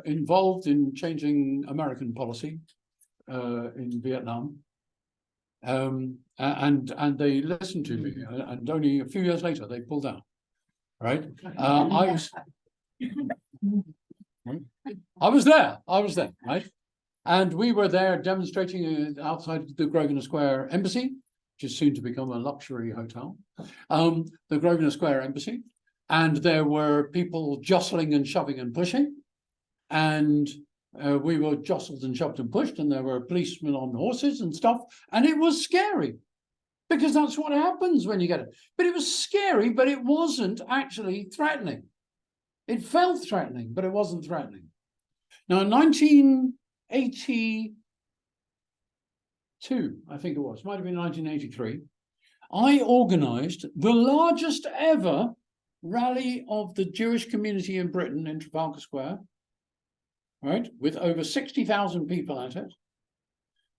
involved in changing American policy in Vietnam. And they listened to me, and only a few years later they pulled out. Right? I was there, right? And we were there demonstrating outside the Grosvenor Square Embassy, which is soon to become a luxury hotel. The Grosvenor Square Embassy. And there were people jostling and shoving and pushing. And we were jostled and shoved and pushed, and there were policemen on horses and stuff. And it was scary, because that's what happens when you get it. But it was scary, but it wasn't actually threatening. It felt threatening, but it wasn't threatening. Now, in 1982, I think it was, might have been 1983, I organized the largest ever rally of the Jewish community in Britain in Trafalgar Square, right, with over 60,000 people at it,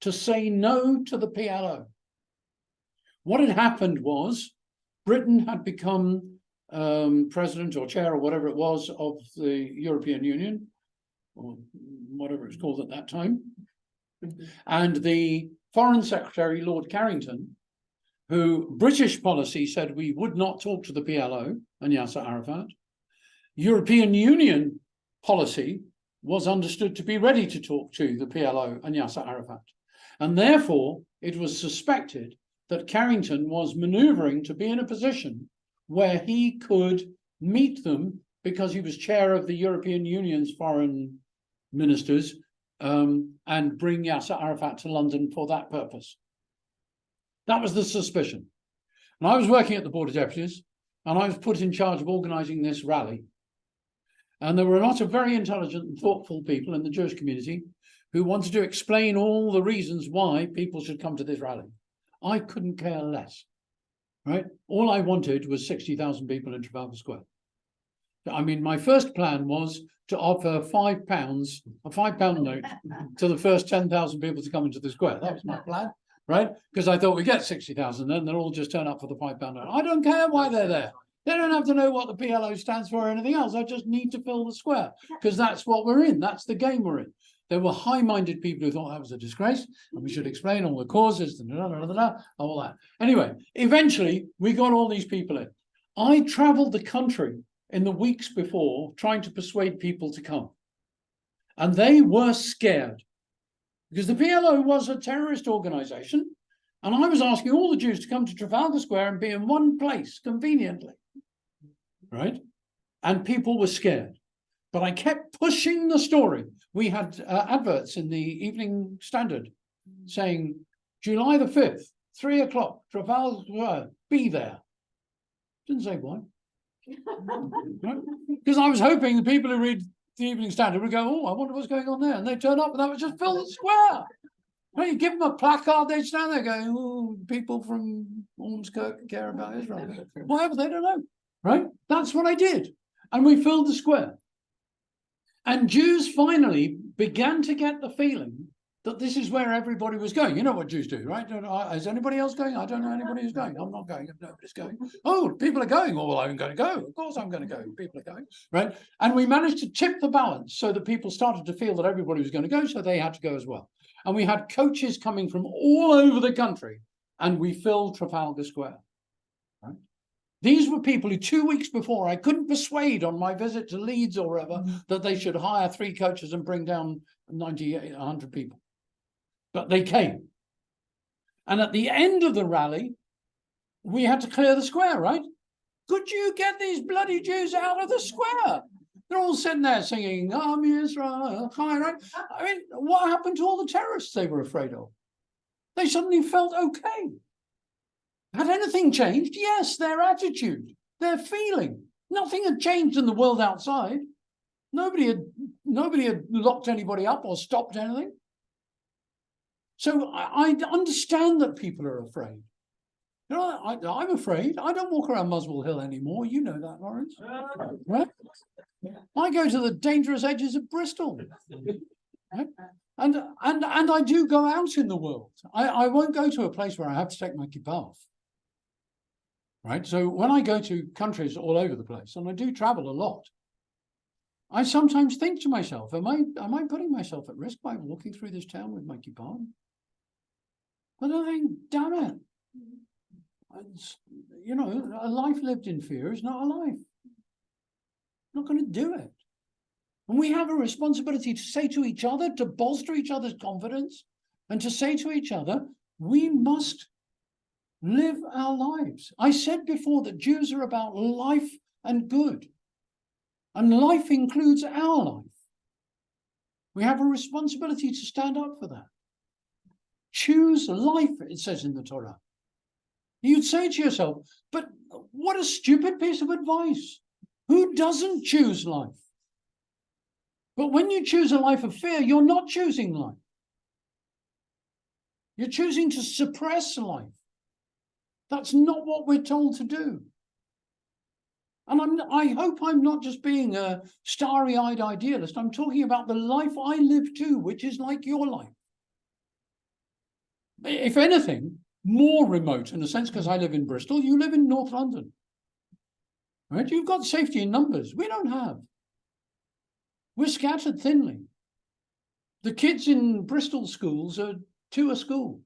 to say no to the PLO. What had happened was Britain had become president or chair or whatever it was of the European Union, or whatever it's called at that time. And the Foreign Secretary, Lord Carrington, who British policy said we would not talk to the PLO and Yasser Arafat. European Union policy was understood to be ready to talk to the PLO and Yasser Arafat. And therefore, it was suspected that Carrington was maneuvering to be in a position where he could meet them because he was chair of the European Union's foreign ministers, and bring Yasser Arafat to London for that purpose. That was the suspicion. And I was working at the Board of Deputies, and I was put in charge of organizing this rally. And there were a lot of very intelligent and thoughtful people in the Jewish community who wanted to explain all the reasons why people should come to this rally. I couldn't care less, right? All I wanted was 60,000 people in Trafalgar Square. I mean, my first plan was to offer £5, a £5 note to the first 10,000 people to come into the square. That was my plan, right? Because I thought we get 60,000, then they'll all just turn up for the £5 note. I don't care why they're there. They don't have to know what the PLO stands for or anything else. I just need to fill the square, because that's what we're in. That's the game we're in. There were high-minded people who thought that was a disgrace, and we should explain all the causes, all that. Anyway, eventually, we got all these people in. I traveled the country in the weeks before trying to persuade people to come. And they were scared, because the PLO was a terrorist organization, and I was asking all the Jews to come to Trafalgar Square and be in one place conveniently, right? And people were scared. But I kept pushing the story. We had adverts in the Evening Standard saying, July the 5th, 3 o'clock, Trafalgar Square, be there. Didn't say why. Because I was hoping the people who read the Evening Standard would go, oh, I wonder what's going on there. And they turn up and that would just fill the square. Well, you give them a placard, they stand there going, oh, people from Ormskirk care about Israel. Whatever, they don't know, right? That's what I did. And we filled the square. And Jews finally began to get the feeling that this is where everybody was going. You know what Jews do, right? Is anybody else going? I don't know anybody who's going. I'm not going. Nobody's going. Oh, people are going. Oh, well, I'm going to go. Of course I'm going to go. People are going, right? And we managed to tip the balance so that people started to feel that everybody was going to go, so they had to go as well. And we had coaches coming from all over the country, and we filled Trafalgar Square. Right? These were people who 2 weeks before I couldn't persuade on my visit to Leeds or wherever that they should hire 3 coaches and bring down 90, 100 people. But they came. And at the end of the rally, we had to clear the square, right? Could you get these bloody Jews out of the square? They're all sitting there singing, Israel, right? I mean, what happened to all the terrorists they were afraid of? They suddenly felt okay. Had anything changed? Yes, their attitude, their feeling. Nothing had changed in the world outside. Nobody had locked anybody up or stopped anything. So I understand that people are afraid. You know, I'm afraid. I don't walk around Muswell Hill anymore. You know that, Lawrence. Right? I go to the dangerous edges of Bristol. Right? And I do go out in the world. I won't go to a place where I have to take my kippah off. Right? So when I go to countries all over the place, and I do travel a lot, I sometimes think to myself, am I putting myself at risk by walking through this town with my kippah on? But I think, damn it. You know, a life lived in fear is not a life. Not going to do it. And we have a responsibility to say to each other, to bolster each other's confidence, and to say to each other, we must live our lives. I said before that Jews are about life and good. And life includes our life. We have a responsibility to stand up for that. Choose life, it says in the Torah. You'd say to yourself, but what a stupid piece of advice. Who doesn't choose life? But when you choose a life of fear, you're not choosing life. You're choosing to suppress life. That's not what we're told to do. And I hope I'm not just being a starry-eyed idealist. I'm talking about the life I live too, which is like your life. If anything, more remote in a sense, because I live in Bristol, you live in North London. Right? You've got safety in numbers. We don't have. We're scattered thinly. The kids in Bristol schools are 2 a school.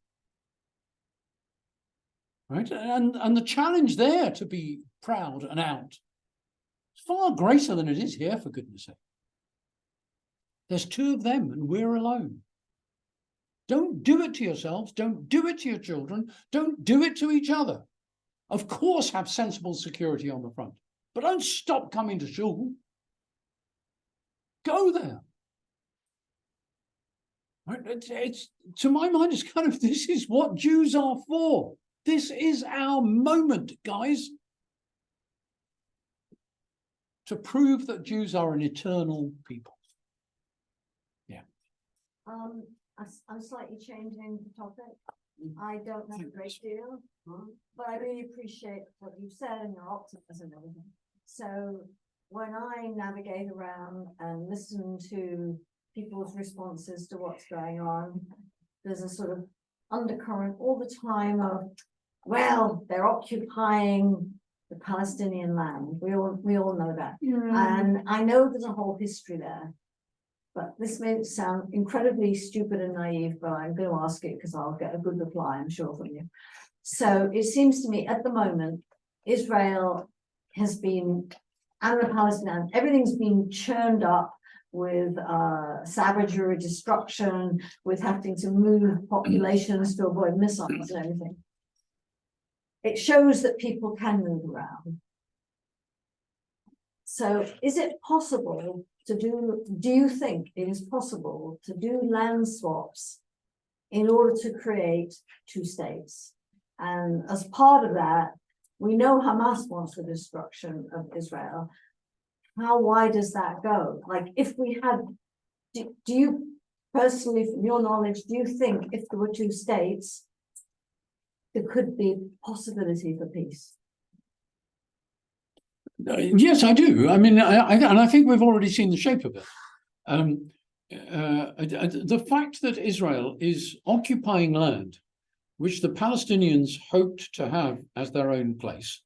Right? And the challenge there to be proud and out is far greater than it is here, for goodness sake. There's 2 of them and we're alone. Don't do it to yourselves. Don't do it to your children. Don't do it to each other. Of course, have sensible security on the front, but don't stop coming to shul. Go there. Right? It's to my mind, it's kind of, this is what Jews are for. This is our moment, guys, to prove that Jews are an eternal people. Yeah. I'm slightly changing the topic. I don't know a great deal, but I really appreciate what you've said and your optimism and everything. So when I navigate around and listen to people's responses to what's going on, there's a sort of undercurrent all the time of, well, they're occupying the Palestinian land. We all know that. And I know there's a whole history there. But this may sound incredibly stupid and naive, but I'm going to ask it because I'll get a good reply, I'm sure, from you. So it seems to me at the moment, Israel has been, and the Palestinians, everything's been churned up with savagery, destruction, with having to move populations to avoid missiles and everything. It shows that people can move around. So is it possible to do you think it is possible to do land swaps in order to create 2 states? And as part of that, we know Hamas wants the destruction of Israel. How wide does that go? Like if we had, do you personally, from your knowledge, do you think if there were 2 states, there could be possibility for peace? Yes, I do. I mean, and I think we've already seen the shape of it. the fact that Israel is occupying land which the Palestinians hoped to have as their own place.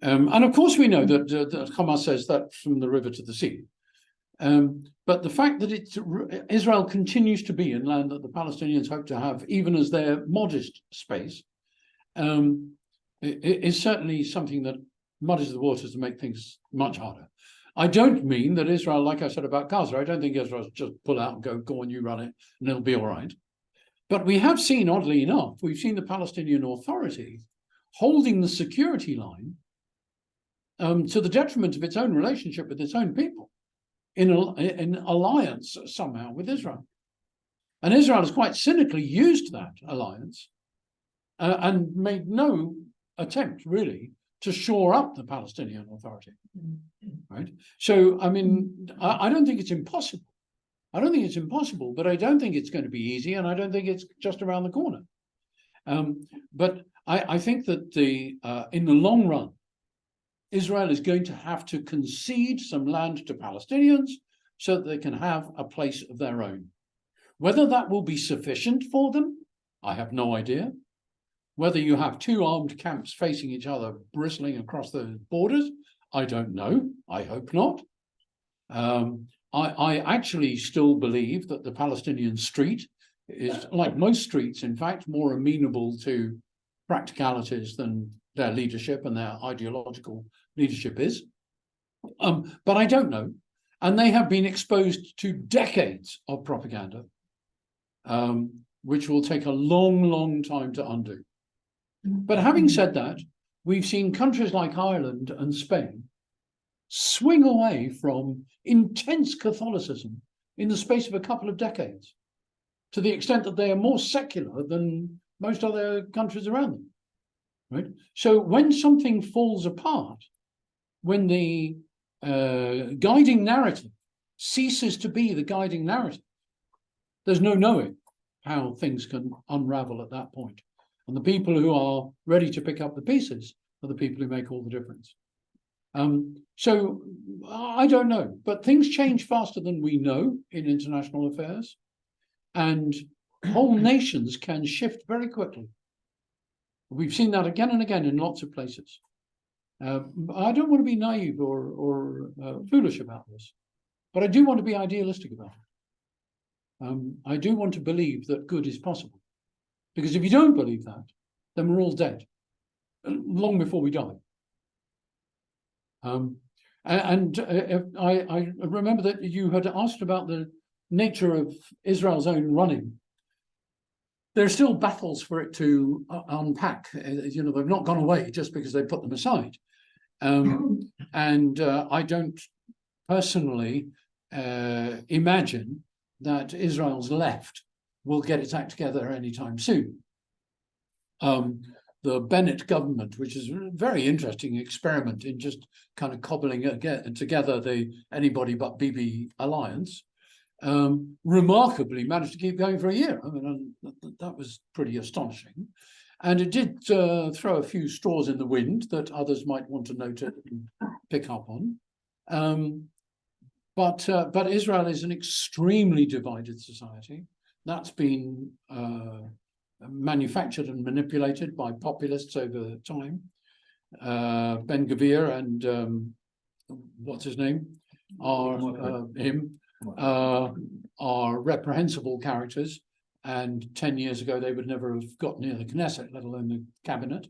And of course, we know that Hamas says that from the river to the sea. But the fact that Israel continues to be in land that the Palestinians hope to have, even as their modest space, is certainly something that muddies the waters to make things much harder. I don't mean that Israel, like I said about Gaza, I don't think Israel just pull out and go on, you run it, and it'll be all right. But we have seen, oddly enough, we've seen the Palestinian Authority holding the security line to the detriment of its own relationship with its own people, in alliance somehow with Israel. And Israel has quite cynically used that alliance and made no attempt, really, to shore up the Palestinian Authority. Right? So, I mean, I don't think it's impossible. I don't think it's impossible, but I don't think it's going to be easy, and I don't think it's just around the corner. But I think that in the long run, Israel is going to have to concede some land to Palestinians so that they can have a place of their own. Whether that will be sufficient for them, I have no idea. Whether you have two armed camps facing each other, bristling across the borders, I don't know. I hope not. I actually still believe that the Palestinian street is, like most streets, in fact, more amenable to practicalities than their leadership and their ideological leadership is. But I don't know. And they have been exposed to decades of propaganda, which will take a long, long time to undo. But having said that, we've seen countries like Ireland and Spain swing away from intense Catholicism in the space of a couple of decades, to the extent that they are more secular than most other countries around them. Right? So when something falls apart, when the guiding narrative ceases to be the guiding narrative, there's no knowing how things can unravel at that point. And the people who are ready to pick up the pieces are the people who make all the difference. So I don't know, but things change faster than we know in international affairs, and whole nations can shift very quickly. We've seen that again and again in lots of places. I don't want to be naive or foolish about this, but I do want to be idealistic about it. I do want to believe that good is possible, because if you don't believe that, then we're all dead long before we die. I remember that you had asked about the nature of Israel's own running. There are still battles for it to unpack. You know, they've not gone away just because they put them aside. I don't personally imagine that Israel's left will get its act together anytime soon. The Bennett government, which is a very interesting experiment in just kind of cobbling together the anybody but Bibi alliance, remarkably managed to keep going for a year. I mean, that was pretty astonishing. And it did throw a few straws in the wind that others might want to note and pick up on. But Israel is an extremely divided society. That's been manufactured and manipulated by populists over time. Ben Gvir and what's his name are reprehensible characters, and 10 years ago they would never have got near the Knesset, let alone the cabinet.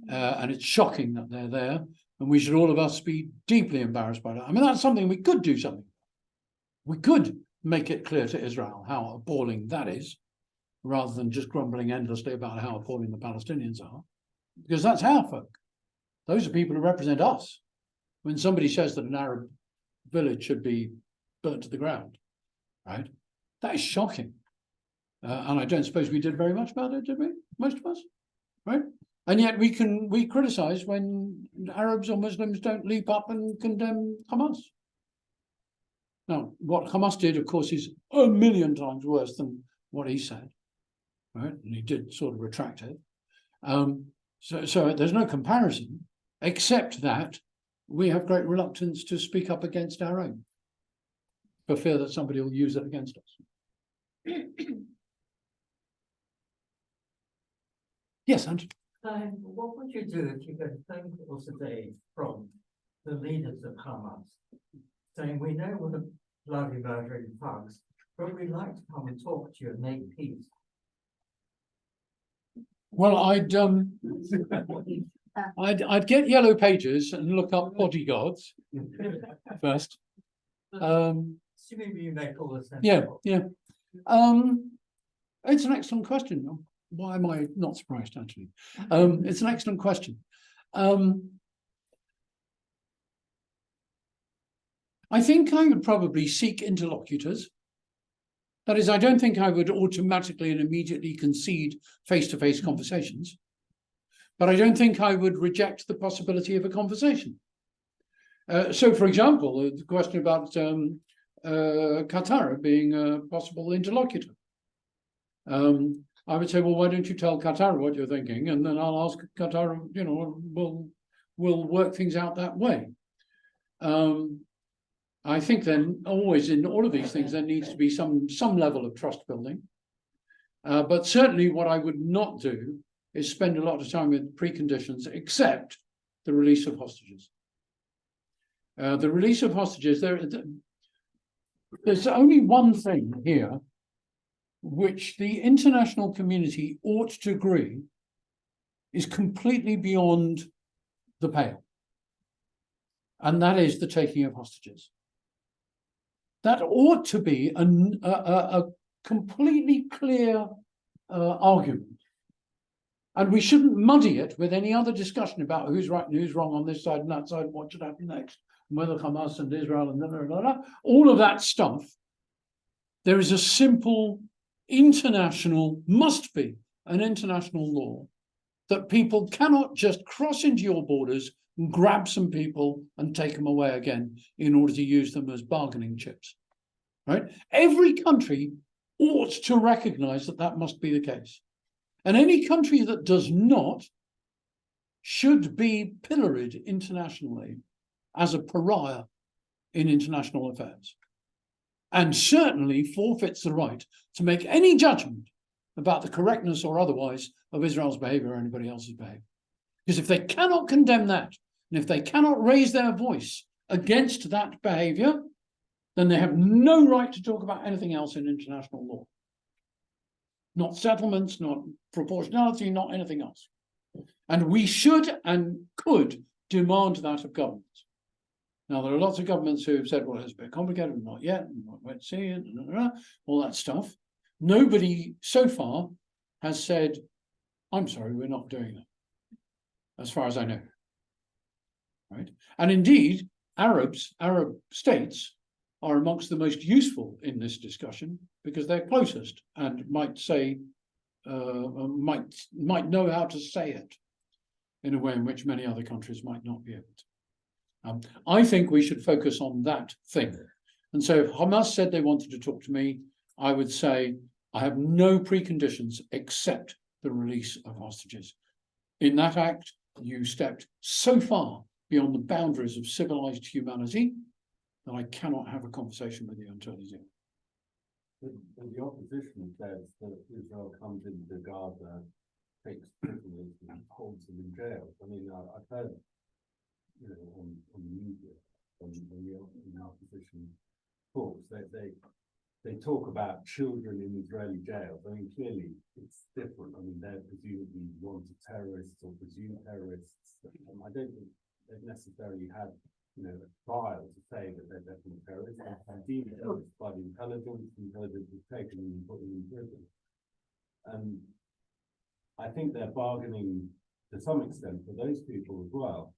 And it's shocking that they're there, and we should all of us be deeply embarrassed by that. I mean, that's something we could do something. We could make it clear to Israel how appalling that is, rather than just grumbling endlessly about how appalling the Palestinians are, because that's our folk. Those are people who represent us. When somebody says that an Arab village should be burnt to the ground, right? That is shocking. And I don't suppose we did very much about it, did we? Most of us, right? And yet we criticize when Arabs or Muslims don't leap up and condemn Hamas. Now, what Hamas did, of course, is a million times worse than what he said, right? And he did sort of retract it. So there's no comparison, except that we have great reluctance to speak up against our own. for fear that somebody will use it against us. Yes, Andrew. What would you do if you get a phone call today from the leaders of Hamas saying, we know we're bloody murdering thugs, but we'd like to come and talk to you and make peace? Well, I'd get yellow pages and look up bodyguards first. Assuming you make all the sense. Yeah. It's an excellent question. Why am I not surprised, actually? It's an excellent question. I think I would probably seek interlocutors. That is, I don't think I would automatically and immediately concede face-to-face conversations, but I don't think I would reject the possibility of a conversation. So, for example, the question about Qatar being a possible interlocutor. I would say, well, why don't you tell Qatar what you're thinking, and then I'll ask Qatar, you know, we'll work things out that way. I think then always in all of these things, there needs to be some level of trust building. But certainly what I would not do is spend a lot of time with preconditions, except the release of hostages. The release of hostages, there's only one thing here which the international community ought to agree is completely beyond the pale. And that is the taking of hostages. That ought to be a completely clear argument. And we shouldn't muddy it with any other discussion about who's right and who's wrong on this side and that side, what should happen next, whether Hamas and Israel and blah, blah, blah, blah. All of that stuff. There is a simple must be an international law that people cannot just cross into your borders and grab some people and take them away again in order to use them as bargaining chips, right? Every country ought to recognize that that must be the case. And any country that does not should be pilloried internationally as a pariah in international affairs, and certainly forfeits the right to make any judgment about the correctness or otherwise of Israel's behavior or anybody else's behavior. Because if they cannot condemn that, and if they cannot raise their voice against that behavior, then they have no right to talk about anything else in international law. Not settlements, not proportionality, not anything else. And we should and could demand that of governments. Now, there are lots of governments who have said, well, it's a bit complicated, not yet, let's see it, all that stuff. Nobody so far has said, I'm sorry, we're not doing that, as far as I know. Right? And indeed, Arab states are amongst the most useful in this discussion because they're closest and might say, might know how to say it in a way in which many other countries might not be able to. I think we should focus on that thing. And so if Hamas said they wanted to talk to me, I would say, I have no preconditions except the release of hostages. In that act, you stepped so far beyond the boundaries of civilized humanity that I cannot have a conversation with you until you do. The opposition says that Israel comes into Gaza, takes prisoners and holds them in jail. I mean, I've heard, you know, on the media, when the opposition talks, they talk about children in Israeli jails. I mean, clearly it's different. I mean, they're presumably wanted terrorists or presumed terrorists. I don't think they've necessarily had, you know, a trial to say that they're definitely terrorists. They're deemed terrorists by the intelligence is taken and put them in prison. And I think they're bargaining to some extent for those people as well.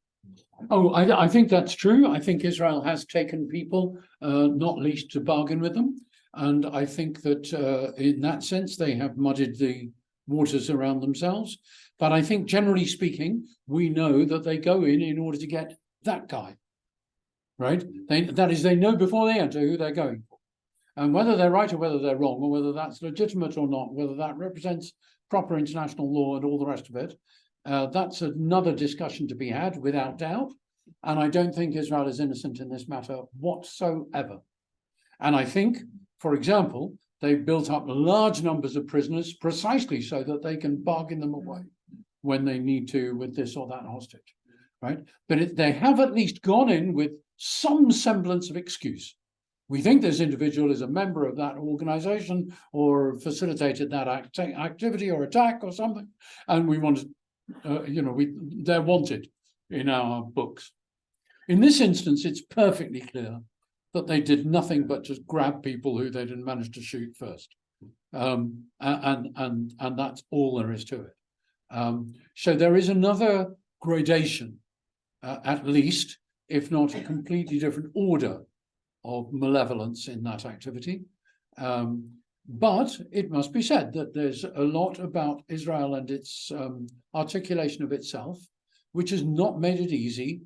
Oh, I think that's true. I think Israel has taken people, not least to bargain with them. And I think that in that sense, they have muddied the waters around themselves. But I think generally speaking, we know that they go in order to get that guy, right? That is, they know before they enter who they're going for. And whether they're right or whether they're wrong, or whether that's legitimate or not, whether that represents proper international law and all the rest of it, that's another discussion to be had, without doubt. And I don't think Israel is innocent in this matter whatsoever. And I think, for example, they've built up large numbers of prisoners precisely so that they can bargain them away when they need to with this or that hostage, right? But they have at least gone in with some semblance of excuse. We think this individual is a member of that organization or facilitated that activity or attack or something, and we want to, they're wanted in our books. In this instance, it's perfectly clear that they did nothing but just grab people who they didn't manage to shoot first. And that's all there is to it. So there is another gradation, at least, if not a completely different order of malevolence in that activity. But it must be said that there's a lot about Israel and its articulation of itself, which has not made it easy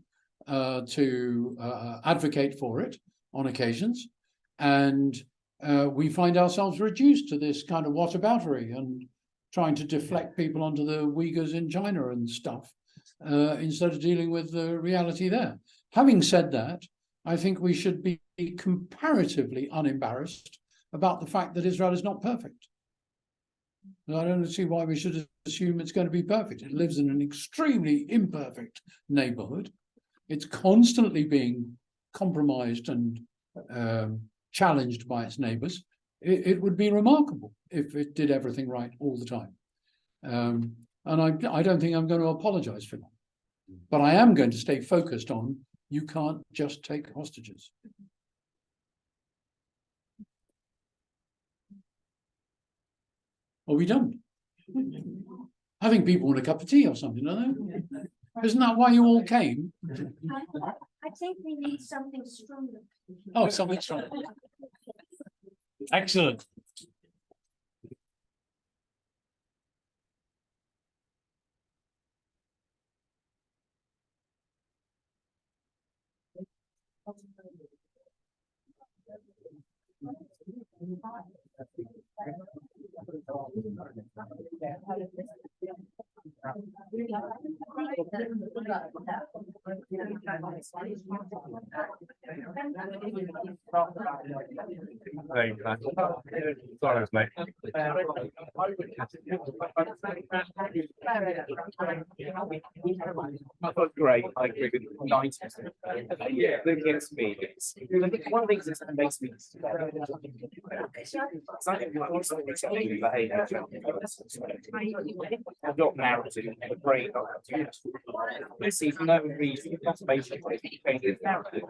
to advocate for it on occasions. And we find ourselves reduced to this kind of whataboutery and trying to deflect people onto the Uyghurs in China and stuff, instead of dealing with the reality there. Having said that, I think we should be comparatively unembarrassed about the fact that Israel is not perfect. And I don't see why we should assume it's going to be perfect. It lives in an extremely imperfect neighborhood. It's constantly being compromised and challenged by its neighbors. It would be remarkable if it did everything right all the time. And I don't think I'm going to apologize for that. But I am going to stay focused on you can't just take hostages. Or we don't. I think people want a cup of tea or something, don't they? Isn't that why you all came? I think we need something stronger. Oh, something stronger. Excellent. Great, I agree with 90%. Yeah, against me. One of the things that makes me I'm not narrative, the brain. This is no reason, that's basically changing narrative.